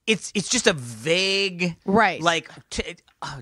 Speaker 3: it's just a vague,
Speaker 1: right?
Speaker 3: Like,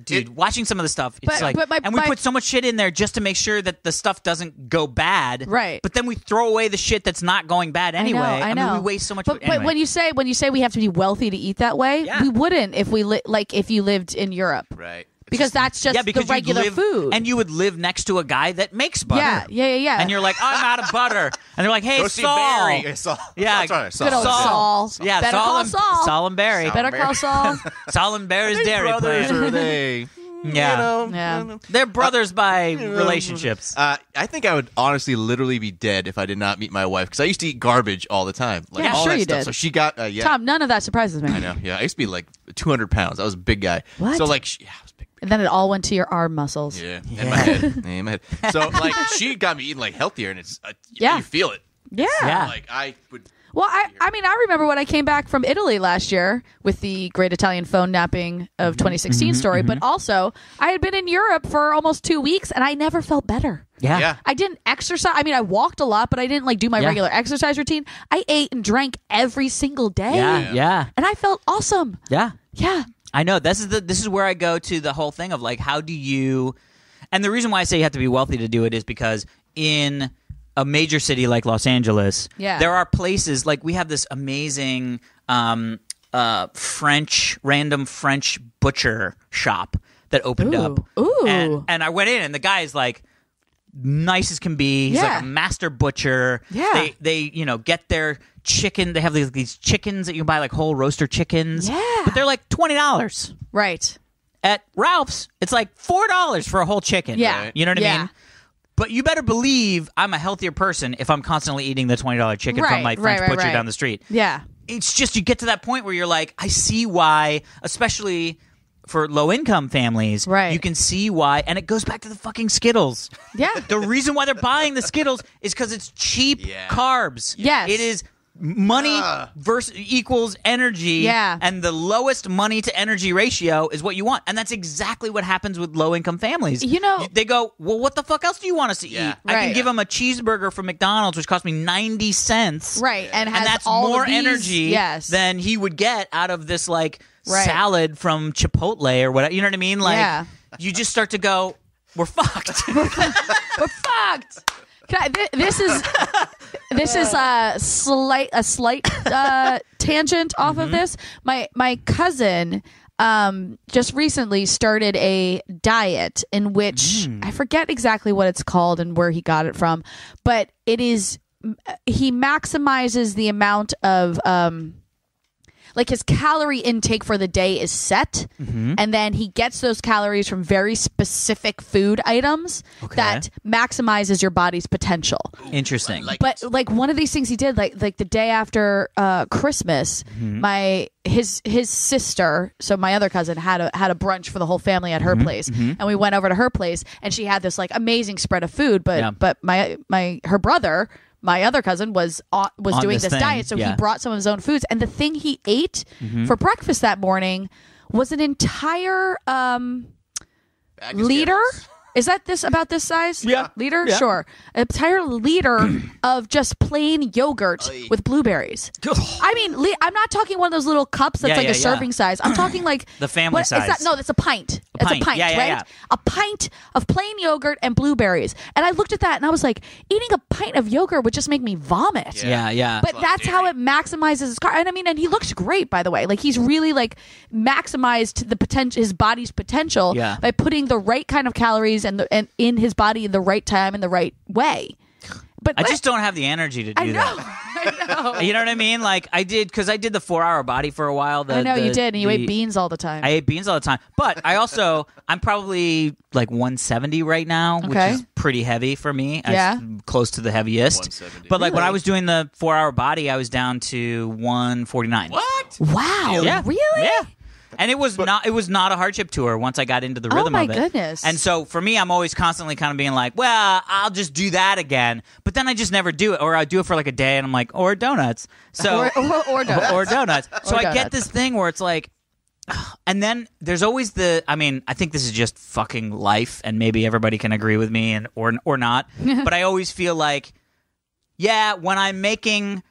Speaker 3: dude, watching some of the stuff, it's we put so much shit in there just to make sure that the stuff doesn't go bad,
Speaker 1: right?
Speaker 3: But then we throw away the shit that's not going bad anyway.
Speaker 1: I know.
Speaker 3: I mean, we waste so much.
Speaker 1: But when you say we have to be wealthy to eat that way, we wouldn't if we if you lived in Europe,
Speaker 2: right?
Speaker 1: Because that's just the regular food.
Speaker 3: And you would live next to a guy that makes butter.
Speaker 1: Yeah.
Speaker 3: And you're like, I'm out of butter. And they're like, hey,
Speaker 2: Go
Speaker 3: Saul.
Speaker 2: Barry. Saul.
Speaker 3: Yeah.
Speaker 1: Good old Saul.
Speaker 3: Yeah,
Speaker 1: Better call Saul.
Speaker 3: Saul and Barry.
Speaker 1: Better call Saul.
Speaker 3: Saul and Barry's dairy
Speaker 2: brothers,
Speaker 3: plan.
Speaker 2: are they?
Speaker 3: Yeah. They're brothers by relationships.
Speaker 2: I think I would honestly literally be dead if I did not meet my wife, because I used to eat garbage all the time. Like, all
Speaker 1: sure
Speaker 2: that
Speaker 1: you
Speaker 2: stuff.
Speaker 1: did.
Speaker 2: So she got,
Speaker 1: Tom, none of that surprises me.
Speaker 2: I know, yeah. I used to be like 200 pounds. I was a big guy.
Speaker 1: What?
Speaker 2: So like, I was big.
Speaker 1: And then it all went to your arm muscles.
Speaker 2: Yeah, in my head. In my head. So like, she got me eating like healthier, and it's you feel it.
Speaker 1: Yeah.
Speaker 2: Like I would.
Speaker 1: Well, I mean, I remember when I came back from Italy last year with the Great Italian Phone Napping of 2016 story, but also I had been in Europe for almost 2 weeks, and I never felt better.
Speaker 3: Yeah.
Speaker 1: I didn't exercise. I mean, I walked a lot, but I didn't like do my regular exercise routine. I ate and drank every single day.
Speaker 3: Yeah.
Speaker 1: And I felt awesome.
Speaker 3: Yeah.
Speaker 1: Yeah.
Speaker 3: I know. This is where I go to the whole thing of like, how do you? And the reason why I say you have to be wealthy to do it is because in a major city like Los Angeles, there are places like we have this amazing random French butcher shop that opened up.
Speaker 1: Ooh.
Speaker 3: And I went in, and the guy is like nice as can be. He's like a master butcher.
Speaker 1: Yeah.
Speaker 3: They get their chicken. They have these chickens that you can buy, like whole roaster chickens.
Speaker 1: Yeah.
Speaker 3: But they're like $20.
Speaker 1: Right.
Speaker 3: At Ralph's, it's like $4 for a whole chicken.
Speaker 1: Yeah.
Speaker 3: Right? You know what I mean? But you better believe I'm a healthier person if I'm constantly eating the $20 chicken from my French butcher down the street.
Speaker 1: Yeah.
Speaker 3: It's just you get to that point where you're like, I see why, especially for low-income families, you can see why, and it goes back to the fucking Skittles.
Speaker 1: Yeah.
Speaker 3: The reason why they're buying the Skittles is because it's cheap carbs.
Speaker 1: Yes.
Speaker 3: It is money versus equals energy.
Speaker 1: Yeah.
Speaker 3: And the lowest money to energy ratio is what you want. And that's exactly what happens with low-income families.
Speaker 1: You know,
Speaker 3: they go, well, what the fuck else do you want us to eat? I can give them a cheeseburger from McDonald's, which cost me 90 cents.
Speaker 1: Right. And
Speaker 3: that's
Speaker 1: all
Speaker 3: more
Speaker 1: of these,
Speaker 3: energy than he would get out of this, like, salad from Chipotle or whatever. You know what I mean? Like, you just start to go, we're fucked.
Speaker 1: We're fucked. This is a slight tangent off of this. My cousin just recently started a diet in which I forget exactly what it's called and where he got it from, but it is he maximizes the amount of like his calorie intake for the day is set, and then he gets those calories from very specific food items that maximizes your body's potential.
Speaker 3: Interesting.
Speaker 1: But like one of these things he did, like the day after Christmas, his sister, so my other cousin, had a brunch for the whole family at her place, and we went over to her place, and she had this like amazing spread of food, but her brother, my other cousin, was doing this diet, so he brought some of his own foods, and the thing he ate for breakfast that morning was an entire liter. Is that about this size?
Speaker 3: Yeah.
Speaker 1: Liter? Yeah. Sure. An entire liter of just plain yogurt with blueberries. I mean, I'm not talking one of those little cups that's like a serving size. I'm talking like
Speaker 3: the family size.
Speaker 1: Is that? No, that's a pint. It's a pint, right? Yeah. A pint of plain yogurt and blueberries. And I looked at that and I was like, eating a pint of yogurt would just make me vomit.
Speaker 3: Yeah.
Speaker 1: But that's how it maximizes his car. And I mean, and he looks great, by the way. Like he's really like maximized the potential, his body's potential by putting the right kind of calories and in his body in the right time in the right way. But
Speaker 3: I just don't have the energy to do that.
Speaker 1: I know.
Speaker 3: You know what I mean? Like I did, because I did the 4-hour body for a while.
Speaker 1: I know you did, and you ate beans all the time.
Speaker 3: I ate beans all the time, but I'm probably like 170 right now, which is pretty heavy for me. I'm close to the heaviest. But like when I was doing the 4-hour body, I was down to 149.
Speaker 2: What?
Speaker 1: Wow.
Speaker 3: Yeah.
Speaker 1: Really?
Speaker 3: Yeah. And it was not a hardship to her once I got into the rhythm of it.
Speaker 1: Oh my goodness.
Speaker 3: And so for me, I'm always constantly kind of being like, well, I'll just do that again. But then I just never do it. Or I do it for like a day and I'm like, or donuts. So
Speaker 1: or donuts.
Speaker 3: Or donuts. So
Speaker 1: Or
Speaker 3: I get
Speaker 1: donuts.
Speaker 3: this thing where it's like, and then there's always I think this is just fucking life, and maybe everybody can agree with me or not. But I always feel like, yeah, when I'm making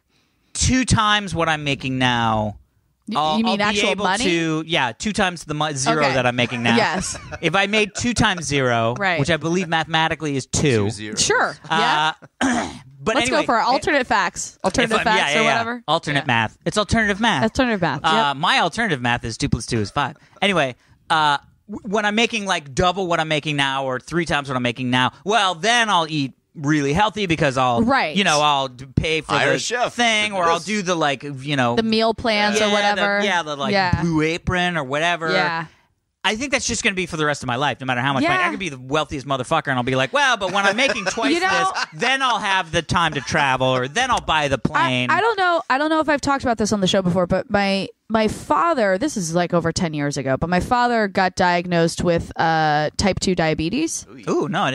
Speaker 3: 2 times what I'm making now,
Speaker 1: You mean
Speaker 3: I'll be
Speaker 1: actual
Speaker 3: able
Speaker 1: money?
Speaker 3: to, 2 times the zero
Speaker 1: Okay.
Speaker 3: that I'm making now.
Speaker 1: Yes.
Speaker 3: If I made 2 times 0,
Speaker 1: Right.
Speaker 3: which I believe mathematically is 2.
Speaker 2: 2 zeros.
Speaker 1: Sure. Yeah.
Speaker 3: But
Speaker 1: Let's
Speaker 3: anyway,
Speaker 1: go for our alternate facts. Alternative facts or whatever.
Speaker 3: Alternate math. It's alternative math.
Speaker 1: Alternative math. Yep.
Speaker 3: My alternative math is 2 + 2 is 5. Anyway, when I'm making like double what I'm making now or 3 times what I'm making now, well, then I'll eat really healthy because I'll pay for
Speaker 2: Hire a
Speaker 3: the
Speaker 2: chef.
Speaker 3: thing, or I'll do the
Speaker 1: The meal plans or whatever.
Speaker 3: the Blue Apron or whatever.
Speaker 1: Yeah.
Speaker 3: I think that's just going to be for the rest of my life, no matter how much money.
Speaker 1: Yeah.
Speaker 3: I could be the wealthiest motherfucker, and I'll be like, well, but when I'm making twice this, then I'll have the time to travel, or then I'll buy the plane.
Speaker 1: I don't know. I don't know if I've talked about this on the show before, but my father, this is like over 10 years ago, but my father got diagnosed with type 2 diabetes.
Speaker 3: Ooh, no, I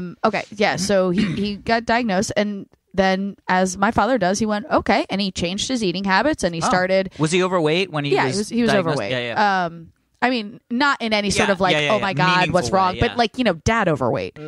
Speaker 3: didn't.
Speaker 1: Okay, yeah, so he got diagnosed, and then as my father does, he went, okay, and he changed his eating habits, and he started...
Speaker 3: Was he overweight when he was
Speaker 1: he was
Speaker 3: diagnosed?
Speaker 1: overweight.
Speaker 3: Yeah.
Speaker 1: I mean, not in any sort of like, oh my God,
Speaker 3: meaningful
Speaker 1: what's wrong?
Speaker 3: way,
Speaker 1: But like, dad overweight.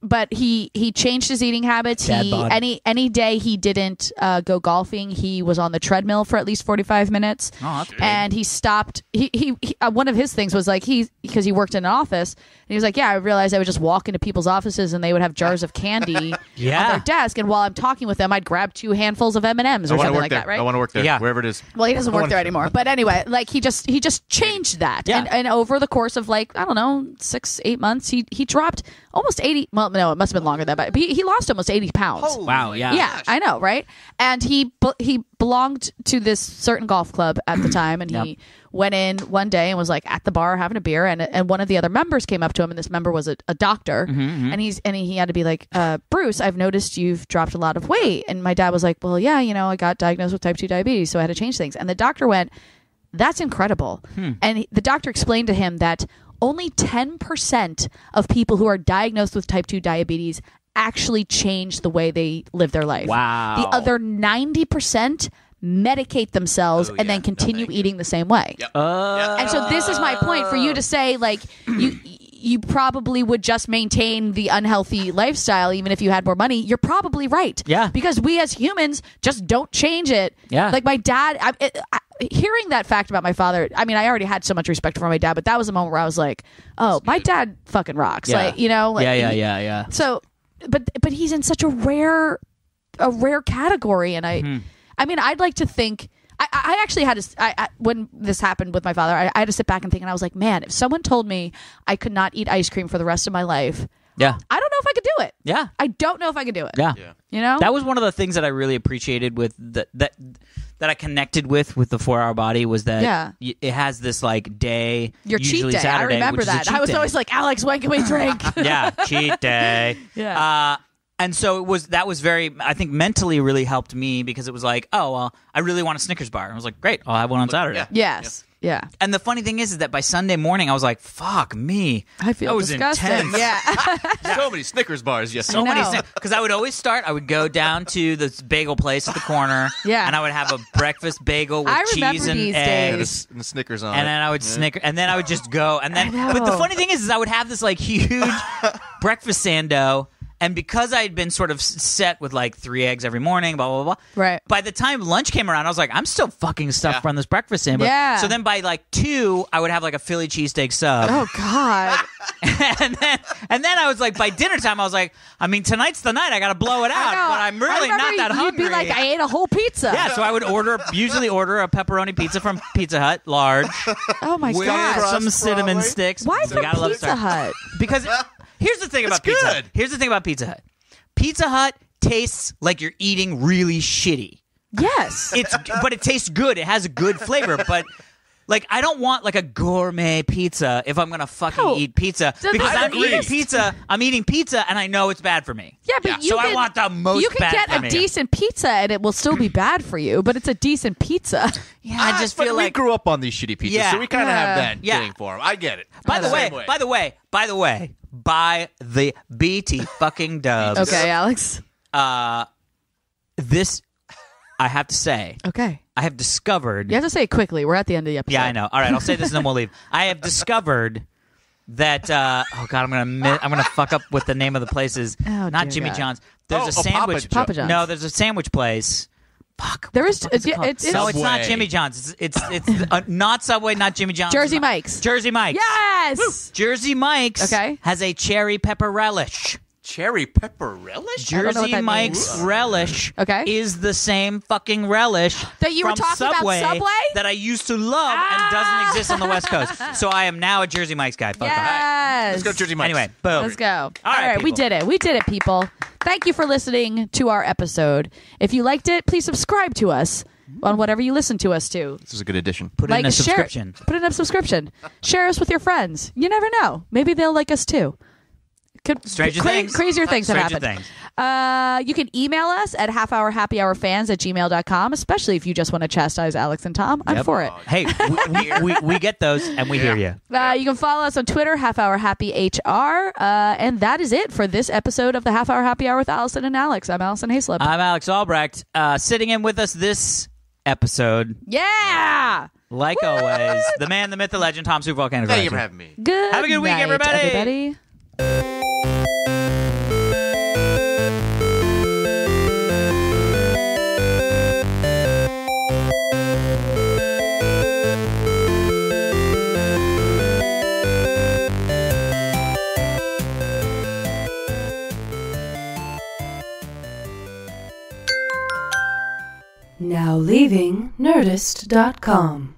Speaker 1: But he changed his eating habits.
Speaker 3: Dad bod.
Speaker 1: Any day he didn't go golfing, he was on the treadmill for at least 45 minutes.
Speaker 3: Oh, that's big.
Speaker 1: And he stopped. He one of his things was like because he worked in an office, and he was like, yeah, I realized I would just walk into people's offices and they would have jars of candy on their desk, and while I'm talking with them, I'd grab 2 handfuls of M&Ms or something like that. Right?
Speaker 2: I want to work there.
Speaker 3: Yeah.
Speaker 2: Wherever it is.
Speaker 1: Well, he doesn't work there anymore. But anyway, like he just changed that.
Speaker 3: Yeah.
Speaker 1: And over the course of like, I don't know, 6-8 months, he dropped almost 80. Well, no, it must have been longer than that. But he lost almost 80 pounds.
Speaker 3: Wow, yeah.
Speaker 1: Yeah, I know, right? And he belonged to this certain golf club at the time, and he went in one day and was like at the bar having a beer, and one of the other members came up to him, and this member was a doctor, and he had to be like, Bruce, I've noticed you've dropped a lot of weight. And my dad was like, well, yeah, I got diagnosed with type 2 diabetes, so I had to change things. And the doctor went, that's incredible. And the doctor explained to him that only 10% of people who are diagnosed with type 2 diabetes actually change the way they live their life.
Speaker 3: Wow.
Speaker 1: The other 90% medicate themselves and then continue eating the same way.
Speaker 2: Yep.
Speaker 1: And so this is my point for you to say, like, you probably would just maintain the unhealthy lifestyle even if you had more money. You're probably right.
Speaker 3: Yeah.
Speaker 1: Because we as humans just don't change it.
Speaker 3: Yeah.
Speaker 1: Like my dad, hearing that fact about my father, I mean, I already had so much respect for my dad, but that was a moment where I was like, oh, my dad fucking rocks.
Speaker 3: Yeah.
Speaker 1: Like, like,
Speaker 3: Yeah.
Speaker 1: So, but he's in such a rare category, and I mean, I'd like to think. I actually had to. When this happened with my father, I had to sit back and think, and I was like, man, if someone told me I could not eat ice cream for the rest of my life, I don't know if I could do it.
Speaker 3: Yeah.
Speaker 1: I don't know if I could do it.
Speaker 3: Yeah. That was one of the things that I really appreciated with that I connected with the 4-Hour Body was that it has this like day,
Speaker 1: your cheat
Speaker 3: usually
Speaker 1: day.
Speaker 3: Saturday,
Speaker 1: I remember that. I was always like, Alex, when can we drink?
Speaker 3: Yeah, cheat day.
Speaker 1: Yeah.
Speaker 3: And so that was very, I think mentally really helped me because it was like, oh, well, I really want a Snickers bar. I was like, great, I'll have one on Saturday.
Speaker 2: Yeah.
Speaker 1: Yes. Yeah.
Speaker 3: And the funny thing is that by Sunday morning, I was like, fuck me.
Speaker 1: I feel
Speaker 3: that was
Speaker 1: disgusting.
Speaker 3: intense.
Speaker 1: Yeah.
Speaker 2: So many Snickers bars. Yes.
Speaker 3: So
Speaker 1: I
Speaker 3: many
Speaker 1: know.
Speaker 3: Snickers. Because I would always start, I would go down to the bagel place at the corner.
Speaker 1: Yeah.
Speaker 3: And I would have a breakfast bagel with
Speaker 1: I remember
Speaker 3: cheese and
Speaker 1: these
Speaker 3: eggs.
Speaker 2: And the Snickers on
Speaker 3: And
Speaker 2: it.
Speaker 3: then I would snicker, and then I would just go, and then.
Speaker 1: I know.
Speaker 3: But the funny thing is I would have this like huge breakfast sando, and because I had been sort of set with like 3 eggs every morning, blah blah blah.
Speaker 1: Right.
Speaker 3: By the time lunch came around, I was like, I'm still fucking stuffed from this breakfast sando.
Speaker 1: Yeah.
Speaker 3: So then by like 2, I would have like a Philly cheesesteak sub.
Speaker 1: Oh God.
Speaker 3: and then I was like, by dinner time, I was like, I mean, tonight's the night. I got to blow it out,
Speaker 1: I know.
Speaker 3: but I'm really
Speaker 1: I
Speaker 3: not
Speaker 1: remember
Speaker 3: that hungry.
Speaker 1: You'd be like, I ate a whole pizza.
Speaker 3: Yeah, so I would usually order a pepperoni pizza from Pizza Hut, large,
Speaker 1: Oh my
Speaker 3: with
Speaker 1: God.
Speaker 3: some cinnamon
Speaker 2: Broadway.
Speaker 3: sticks.
Speaker 1: Why
Speaker 3: So you
Speaker 1: from
Speaker 3: gotta love
Speaker 1: Pizza
Speaker 3: Star-
Speaker 1: Hut?
Speaker 3: Because here's the thing about
Speaker 2: It's
Speaker 3: Pizza
Speaker 2: good.
Speaker 3: Hut. Here's the thing about Pizza Hut. Pizza Hut tastes like you're eating really shitty.
Speaker 1: Yes.
Speaker 3: But it tastes good. It has a good flavor. But Like, I don't want like a gourmet pizza if I'm gonna fucking eat pizza because I'm eating pizza and I know it's bad for me.
Speaker 1: Yeah, but
Speaker 3: I want the most.
Speaker 1: You can
Speaker 3: bad
Speaker 1: get
Speaker 3: for
Speaker 1: a
Speaker 3: me.
Speaker 1: decent pizza and it will still be bad for you, but it's a decent pizza.
Speaker 3: Yeah, I just feel
Speaker 2: we
Speaker 3: like
Speaker 2: grew up on these shitty pizzas, so we kind of have that thing for them. I get it.
Speaker 3: By the way, by the BT fucking dubs.
Speaker 1: Okay, Alex.
Speaker 3: This, I have to say.
Speaker 1: Okay.
Speaker 3: I have discovered.
Speaker 1: You have to say it quickly. We're at the end of the episode.
Speaker 3: Yeah, I know. All right, I'll say this and then we'll leave. I have discovered that. Oh God, I'm gonna fuck up with the name of the places.
Speaker 1: Oh,
Speaker 3: not Jimmy
Speaker 1: God.
Speaker 3: John's. There's a sandwich.
Speaker 1: Papa John's.
Speaker 3: No, there's a sandwich place. Fuck.
Speaker 1: There is.
Speaker 3: It's no, it's not
Speaker 2: Subway.
Speaker 3: Jimmy John's. It's not Subway, not Jimmy John's.
Speaker 1: Jersey Mike's.
Speaker 3: Jersey Mike's.
Speaker 1: Yes.
Speaker 3: Woo. Jersey Mike's.
Speaker 1: Okay.
Speaker 3: Has a cherry pepper relish.
Speaker 2: Cherry pepper relish?
Speaker 1: I don't know what
Speaker 3: Jersey
Speaker 1: that
Speaker 3: Mike's
Speaker 1: means.
Speaker 3: relish is the same fucking relish
Speaker 1: that you were
Speaker 3: from
Speaker 1: talking about Subway
Speaker 3: that I used to love and doesn't exist on the West Coast. So I am now a Jersey Mike's guy. Fuck off.
Speaker 1: Yes.
Speaker 2: Let's go Jersey Mike's.
Speaker 3: Anyway, boom.
Speaker 1: Let's go.
Speaker 3: All right,
Speaker 1: we did it. We did it, people. Thank you for listening to our episode. If you liked it, please subscribe to us on whatever you listen to us to.
Speaker 2: This is a good addition.
Speaker 3: Put it in a subscription.
Speaker 1: Put it in a subscription. Share us with your friends. You never know. Maybe they'll like us too. Crazier things have happened. You can email us at halfhourhappyhourfans@gmail.com, especially if you just want to chastise Alex and Tom. I'm for it.
Speaker 3: Hey, we get those and we hear you.
Speaker 1: You can follow us on Twitter, halfhourhappyhr. And that is it for this episode of the Half Hour Happy Hour with Alison and Alex. I'm Alison Haislip.
Speaker 3: I'm Alex Albrecht. Sitting in with us this episode,
Speaker 1: yeah!
Speaker 3: like always, the man, the myth, the legend, Tom Super Volcano.
Speaker 2: Thank you for having me.
Speaker 1: Good
Speaker 3: Have a good week,
Speaker 1: night,
Speaker 3: everybody.
Speaker 4: Now leaving Nerdist.com.